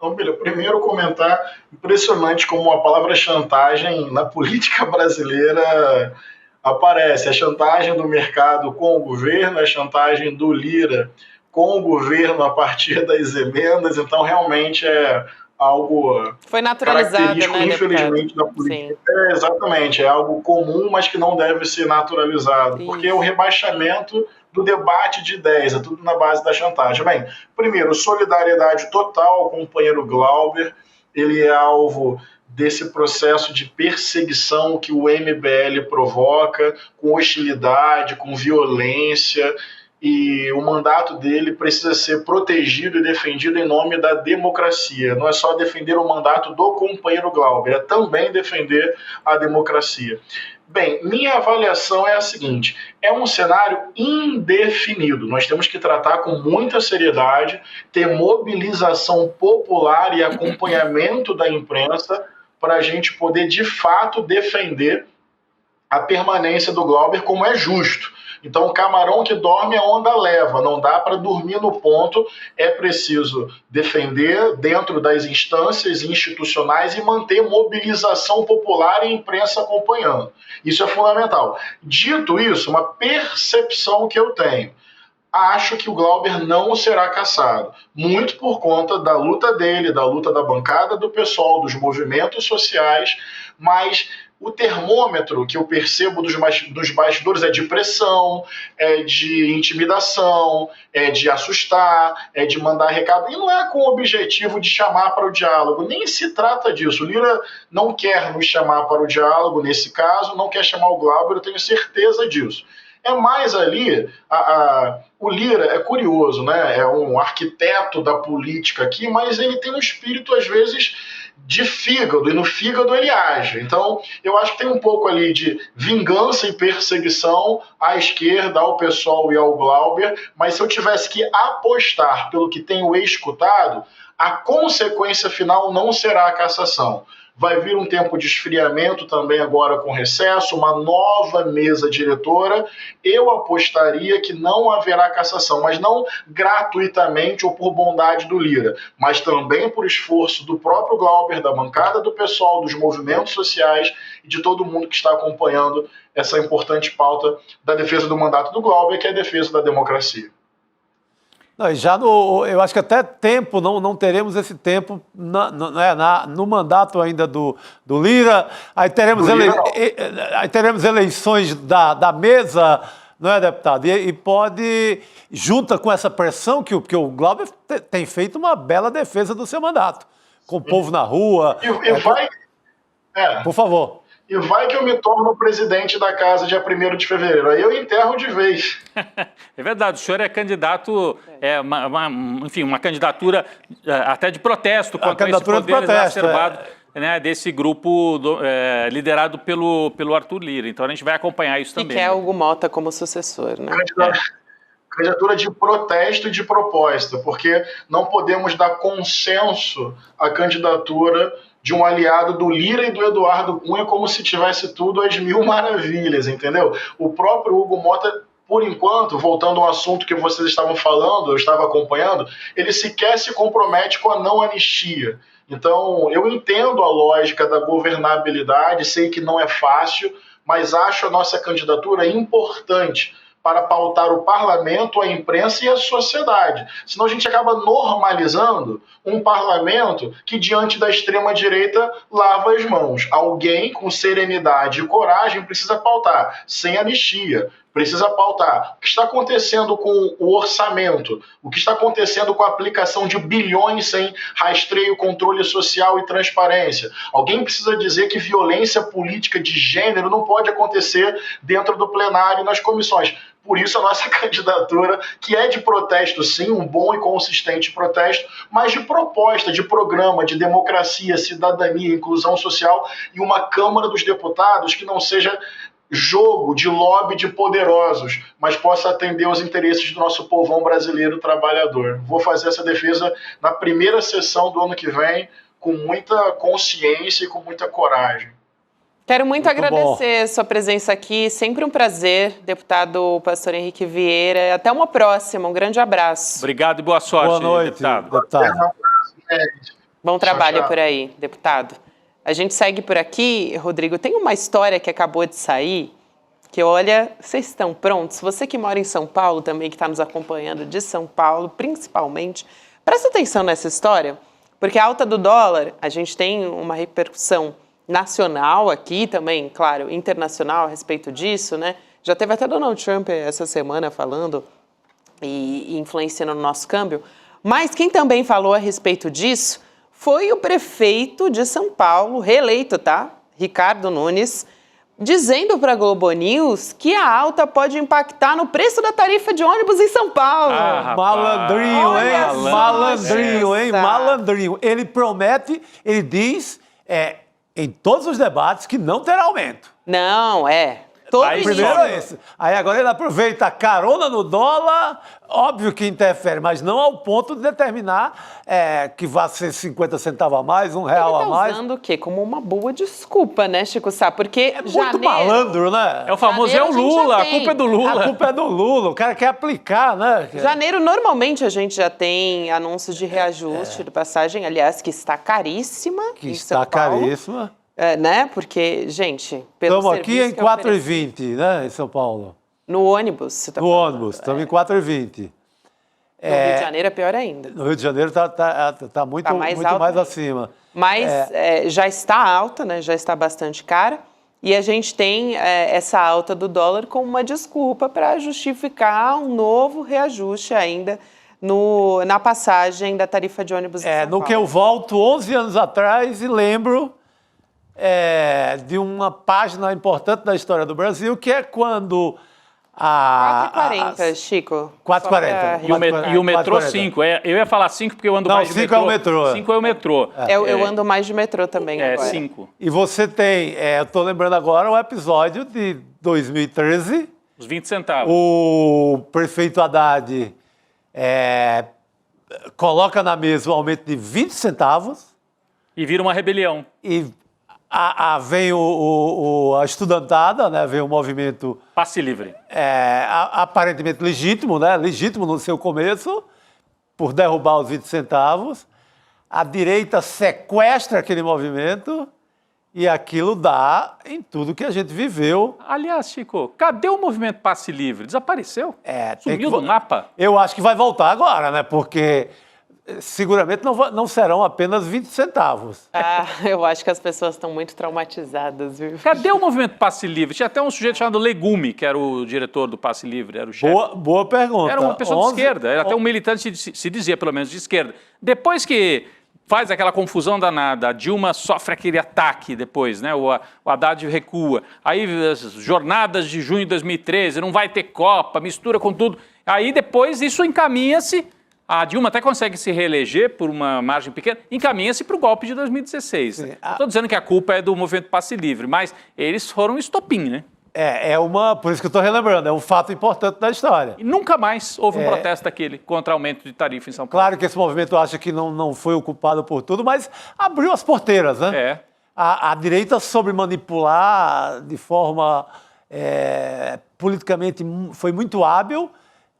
Então, primeiro comentar, impressionante como a palavra chantagem na política brasileira aparece. A chantagem do mercado com o governo, a chantagem do Lira com o governo a partir das emendas. Então, realmente é algo foi naturalizado, característico, né, infelizmente, da política. Exatamente, é algo comum, mas que não deve ser naturalizado. Isso. Porque o rebaixamento do debate de ideias, é tudo na base da chantagem. Bem, primeiro, solidariedade total ao companheiro Glauber, ele é alvo desse processo de perseguição que o MBL provoca, com hostilidade, com violência, e o mandato dele precisa ser protegido e defendido em nome da democracia. Não é só defender o mandato do companheiro Glauber, é também defender a democracia. Bem, minha avaliação é a seguinte: é um cenário indefinido. Nós temos que tratar com muita seriedade, ter mobilização popular e acompanhamento da imprensa para a gente poder, de fato, defender a permanência do Glauber como é justo. Então, o camarão que dorme, a onda leva. Não dá para dormir no ponto. É preciso defender dentro das instâncias institucionais e manter mobilização popular e imprensa acompanhando. Isso é fundamental. Dito isso, uma percepção que eu tenho. Acho que o Glauber não será cassado. Muito por conta da luta dele, da luta da bancada do PSOL, dos movimentos sociais, mas o termômetro que eu percebo dos bastidores é de pressão, é de intimidação, é de assustar, é de mandar recado. E não é com o objetivo de chamar para o diálogo, nem se trata disso. O Lira não quer nos chamar para o diálogo nesse caso, não quer chamar o Glauber, eu tenho certeza disso. É mais ali, o Lira é curioso, né? É um arquiteto da política aqui, mas ele tem um espírito, às vezes, de fígado, e no fígado ele age. Então, eu acho que tem um pouco ali de vingança e perseguição à esquerda, ao PSOL e ao Glauber, mas se eu tivesse que apostar pelo que tenho escutado, a consequência final não será a cassação. Vai vir um tempo de esfriamento também agora com recesso, uma nova mesa diretora. Eu apostaria que não haverá cassação, mas não gratuitamente ou por bondade do Lira, mas também por esforço do próprio Glauber, da bancada do PSOL, dos movimentos sociais e de todo mundo que está acompanhando essa importante pauta da defesa do mandato do Glauber, que é a defesa da democracia. Não, já eu acho que até tempo, não teremos esse tempo no mandato ainda do Lira. Aí teremos eleições da mesa, não é, deputado? E pode, junta com essa pressão que o Glauber tem feito uma bela defesa do seu mandato, com o povo na rua. Por favor. E vai que eu me torno presidente da casa dia 1º de fevereiro. Aí eu enterro de vez. É verdade, o senhor é candidato, enfim, uma candidatura até de protesto contra esse poder exacerbado, né, desse grupo liderado pelo Arthur Lira. Então a gente vai acompanhar isso também. E quer Hugo Mota como sucessor, né? Candidatura de protesto e de proposta, porque não podemos dar consenso à candidatura de um aliado do Lira e do Eduardo Cunha como se tivesse tudo às mil maravilhas, entendeu? O próprio Hugo Mota, por enquanto, voltando ao assunto que vocês estavam falando, eu estava acompanhando, ele sequer se compromete com a não anistia. Então, eu entendo a lógica da governabilidade, sei que não é fácil, mas acho a nossa candidatura importante para pautar o parlamento, a imprensa e a sociedade. Senão a gente acaba normalizando um parlamento que, diante da extrema-direita, lava as mãos. Alguém com serenidade e coragem precisa pautar, sem anistia. Precisa pautar o que está acontecendo com o orçamento, o que está acontecendo com a aplicação de bilhões sem rastreio, controle social e transparência. Alguém precisa dizer que violência política de gênero não pode acontecer dentro do plenário e nas comissões. Por isso a nossa candidatura, que é de protesto sim, um bom e consistente protesto, mas de proposta, de programa, de democracia, cidadania, inclusão social e uma Câmara dos Deputados que não seja jogo de lobby de poderosos, mas possa atender aos interesses do nosso povão brasileiro trabalhador. Vou fazer essa defesa na primeira sessão do ano que vem, com muita consciência e com muita coragem. Quero muito agradecer a sua presença aqui, sempre um prazer, deputado Pastor Henrique Vieira. Até uma próxima, um grande abraço. Obrigado e boa sorte, boa noite, deputado. Bom trabalho por aí, deputado. A gente segue por aqui, Rodrigo. Tem uma história que acabou de sair, que olha, vocês estão prontos? Você que mora em São Paulo também, que está nos acompanhando de São Paulo, principalmente, presta atenção nessa história, porque a alta do dólar, a gente tem uma repercussão nacional aqui também, claro, internacional a respeito disso, né? Já teve até Donald Trump essa semana falando e influenciando no nosso câmbio. Mas quem também falou a respeito disso foi o prefeito de São Paulo, reeleito, tá? Ricardo Nunes, dizendo para a Globo News que a alta pode impactar no preço da tarifa de ônibus em São Paulo. Malandrinho, hein? Malandrinho, hein? Malandrinho. Ele promete, ele diz em todos os debates que não terá aumento. Não, Primeiro é esse. Aí agora ele aproveita a carona no dólar, óbvio que interfere, mas não ao ponto de determinar que vai ser 50 centavos a mais, R$1 a mais. Ele tá usando o quê? Como uma boa desculpa, né, Chico Sá? Porque muito malandro, né? É o famoso, é o Lula, a culpa é do Lula. A culpa é do Lula, o cara quer aplicar, né? Janeiro, normalmente, a gente já tem anúncios de reajuste de passagem, aliás, que está caríssima em São Paulo. Caríssima. Né? Porque, gente, pelo Estamos aqui em 4,20, né, em São Paulo. No ônibus, você tá falando. No ônibus, estamos em 4,20. No Rio de Janeiro é pior ainda. No Rio de Janeiro está muito mais acima. Mas já está alta, né? Já está bastante cara. E a gente tem essa alta do dólar como uma desculpa para justificar um novo reajuste ainda na passagem da tarifa de ônibus em São Paulo. No que eu volto 11 anos atrás e lembro de uma página importante da história do Brasil, que é quando 4h40, Chico. 4h40. E o metrô 5. Eu ia falar 5 porque eu ando mais de metrô. 5 é o metrô. 5 é o metrô. Eu ando mais de metrô também agora. 5. E você tem, eu estou lembrando agora o episódio de 2013. Os 20 centavos. O prefeito Haddad coloca na mesa o aumento de 20 centavos. E vira uma rebelião. E vem a estudantada, né? Vem o movimento... Passe livre. Aparentemente legítimo, né? Legítimo no seu começo, por derrubar os 20 centavos. A direita sequestra aquele movimento e aquilo dá em tudo que a gente viveu. Aliás, Chico, cadê o movimento Passe Livre? Desapareceu? Sumiu do mapa? Eu acho que vai voltar agora, né? Porque... seguramente não serão apenas 20 centavos. Eu acho que as pessoas estão muito traumatizadas, viu? Cadê o movimento Passe Livre? Tinha até um sujeito chamado Legume, que era o diretor do Passe Livre, era o chefe. Boa pergunta. Era uma pessoa de esquerda, era até um militante, se dizia pelo menos, de esquerda. Depois que faz aquela confusão danada, a Dilma sofre aquele ataque depois, né? O Haddad recua. Aí as jornadas de junho de 2013, não vai ter Copa, mistura com tudo. Aí depois isso encaminha-se. A Dilma até consegue se reeleger por uma margem pequena, encaminha-se para o golpe de 2016. Não estou dizendo que a culpa é do movimento Passe Livre, mas eles foram estopim, né? Por isso que eu estou relembrando, é um fato importante da história. E nunca mais houve um protesto daquele contra aumento de tarifa em São Paulo. Claro que esse movimento acha que não foi o culpado por tudo, mas abriu as porteiras, né? A direita soube manipular de forma politicamente, foi muito hábil,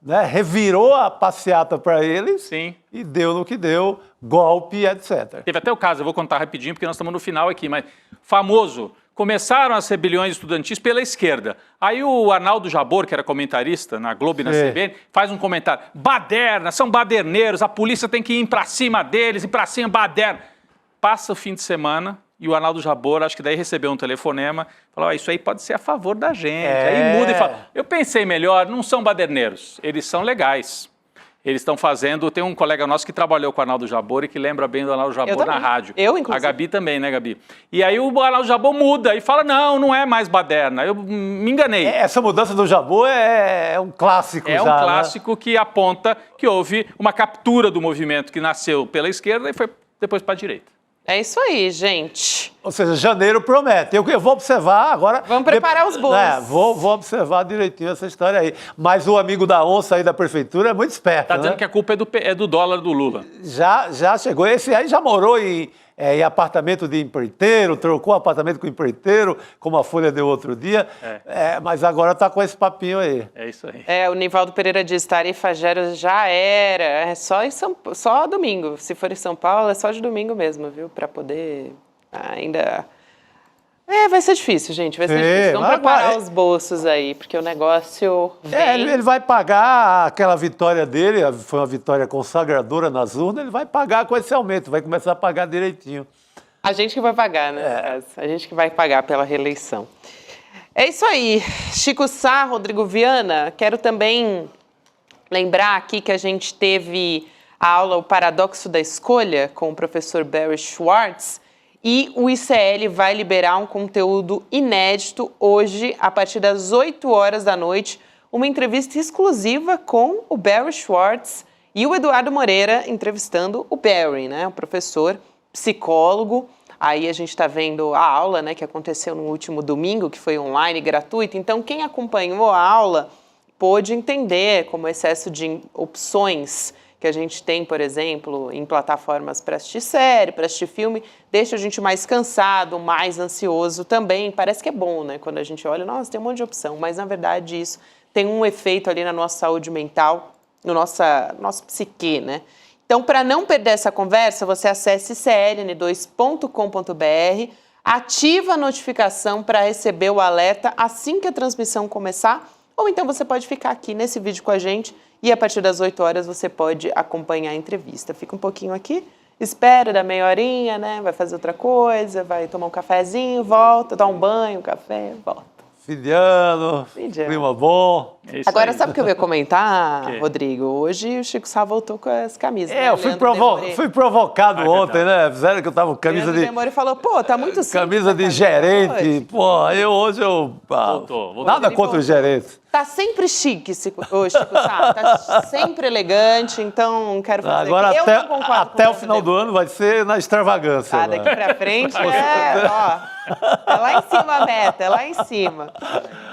né? Revirou a passeata para eles. Sim. E deu no que deu, golpe, etc. Teve até o caso, eu vou contar rapidinho, porque nós estamos no final aqui, mas famoso, começaram as rebeliões estudantis pela esquerda. Aí o Arnaldo Jabor, que era comentarista na Globo e na CBN, faz um comentário, baderna, são baderneiros, a polícia tem que ir para cima deles, ir para cima, baderna. Passa o fim de semana... E o Arnaldo Jabor, acho que daí recebeu um telefonema, falou, isso aí pode ser a favor da gente. Aí muda e fala, eu pensei melhor, não são baderneiros, eles são legais. Eles estão fazendo, tem um colega nosso que trabalhou com o Arnaldo Jabor e que lembra bem do Arnaldo Jabor na rádio. Eu, inclusive. A Gabi também, né, Gabi? E aí o Arnaldo Jabor muda e fala, não é mais baderna, eu me enganei. Essa mudança do Jabor é um clássico já, um clássico, né? Que aponta que houve uma captura do movimento que nasceu pela esquerda e foi depois para a direita. É isso aí, gente. Ou seja, janeiro promete. Eu vou observar agora... Vamos preparar os bolos. Vou observar direitinho essa história aí. Mas o amigo da onça aí da prefeitura é muito esperto, Tá dizendo que a culpa é do dólar do Lula. Já chegou. Esse aí já morou em apartamento de empreiteiro, trocou apartamento com empreiteiro, como a Folha deu outro dia. Mas agora tá com esse papinho aí. É isso aí. O Nivaldo Pereira diz, tarifa zero já era. É só domingo. Se for em São Paulo, é só de domingo mesmo, viu? Para poder ainda... vai ser difícil, gente. Vai ser difícil. Vamos preparar os bolsos aí, porque o negócio vem... Ele vai pagar aquela vitória dele, foi uma vitória consagradora nas urnas, ele vai pagar com esse aumento, vai começar a pagar direitinho. A gente que vai pagar, né? A gente que vai pagar pela reeleição. É isso aí. Chico Sá, Rodrigo Viana, quero também lembrar aqui que a gente teve a aula O Paradoxo da Escolha com o professor Barry Schwartz, e o ICL vai liberar um conteúdo inédito hoje, a partir das 8 horas da noite, uma entrevista exclusiva com o Barry Schwartz e o Eduardo Moreira entrevistando o Barry, né? O professor, psicólogo, Aí a gente está vendo a aula, né, que aconteceu no último domingo, que foi online, gratuita. Então, quem acompanhou a aula pôde entender como o excesso de opções que a gente tem, por exemplo, em plataformas para assistir série, para assistir filme, deixa a gente mais cansado, mais ansioso também. Parece que é bom, né? Quando a gente olha, nossa, tem um monte de opção, mas na verdade isso tem um efeito ali na nossa saúde mental, no nosso psique, né? Então, para não perder essa conversa, você acesse cln2.com.br, ativa a notificação para receber o alerta assim que a transmissão começar, ou então você pode ficar aqui nesse vídeo com a gente e a partir das 8 horas você pode acompanhar a entrevista. Fica um pouquinho aqui, espera, dá meia horinha, né? Vai fazer outra coisa, vai tomar um cafezinho, volta, dá um banho, café, volta. Fim de ano, clima bom. Agora, sabe o que eu ia comentar, Rodrigo? Hoje o Chico Sá voltou com as camisas. Eu fui provocado ontem, né? Fizeram que eu tava com camisa de... Demore falou, pô, tá muito simples. Camisa de gerente. Pô, hoje eu... Voltou. Nada contra os gerentes. Tá sempre chique, Chico Sá. Tá sempre elegante, então quero fazer... Agora, até o final do ano vai ser na extravagância. Ah, daqui pra frente, ó... É lá em cima a meta, é lá em cima.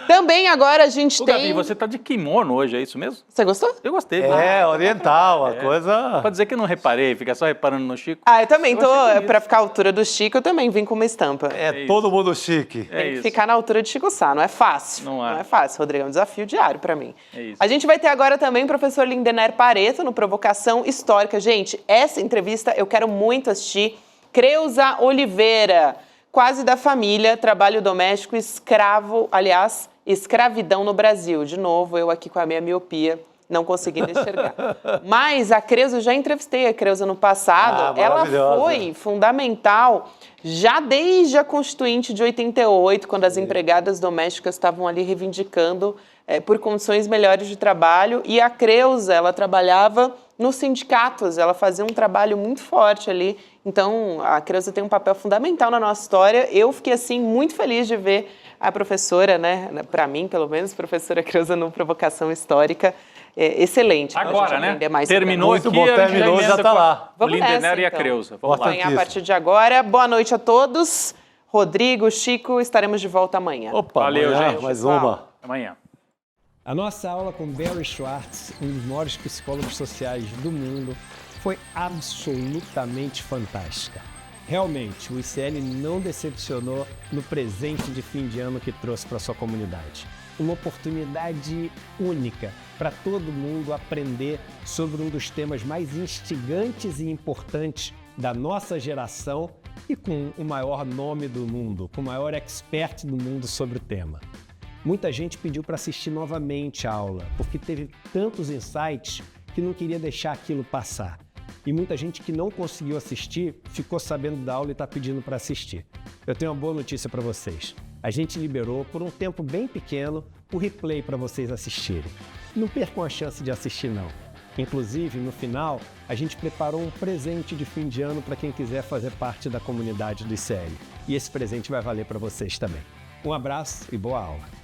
Também agora a gente tem... Gabi, você tá de kimono hoje, é isso mesmo? Você gostou? Eu gostei. Oriental, a coisa... Pode dizer que eu não reparei, fica só reparando no Chico. Eu também tô, pra ficar à altura do Chico, eu também vim com uma estampa. Todo mundo chique. Tem que ficar na altura de Chico Sá, não é fácil. Não é fácil, Rodrigo, é um desafio diário pra mim. É isso. A gente vai ter agora também o professor Lindener Pareto no Provocação Histórica. Gente, essa entrevista eu quero muito assistir. Creuza Oliveira, quase da família, trabalho doméstico, escravo, aliás, escravidão no Brasil. De novo, eu aqui com a minha miopia, não conseguindo enxergar. Mas a Creuza, eu já entrevistei a Creuza no passado, ela foi fundamental já desde a Constituinte de 88, quando as empregadas domésticas estavam ali reivindicando por condições melhores de trabalho. E a Creuza, ela trabalhava nos sindicatos, ela fazia um trabalho muito forte ali. Então, a Creuza tem um papel fundamental na nossa história. Eu fiquei, assim, muito feliz de ver a professora, né, para mim, pelo menos, professora Creuza no Provocação Histórica. Excelente. Agora, né? Terminou muito bom, terminou, já tá lá. Vamos Lindener nessa, e a então. Creuza. Vamos ganhar a partir de agora. Boa noite a todos. Rodrigo, Chico, estaremos de volta amanhã. Opa, valeu, amanhã, gente. Mais uma. Amanhã. A nossa aula com Barry Schwartz, um dos maiores psicólogos sociais do mundo, foi absolutamente fantástica. Realmente, o ICL não decepcionou no presente de fim de ano que trouxe para sua comunidade. Uma oportunidade única para todo mundo aprender sobre um dos temas mais instigantes e importantes da nossa geração e com o maior nome do mundo, com o maior expert do mundo sobre o tema. Muita gente pediu para assistir novamente a aula, porque teve tantos insights que não queria deixar aquilo passar. E muita gente que não conseguiu assistir ficou sabendo da aula e está pedindo para assistir. Eu tenho uma boa notícia para vocês. A gente liberou, por um tempo bem pequeno, o replay para vocês assistirem. Não percam a chance de assistir, não. Inclusive, no final, a gente preparou um presente de fim de ano para quem quiser fazer parte da comunidade do ICL. E esse presente vai valer para vocês também. Um abraço e boa aula.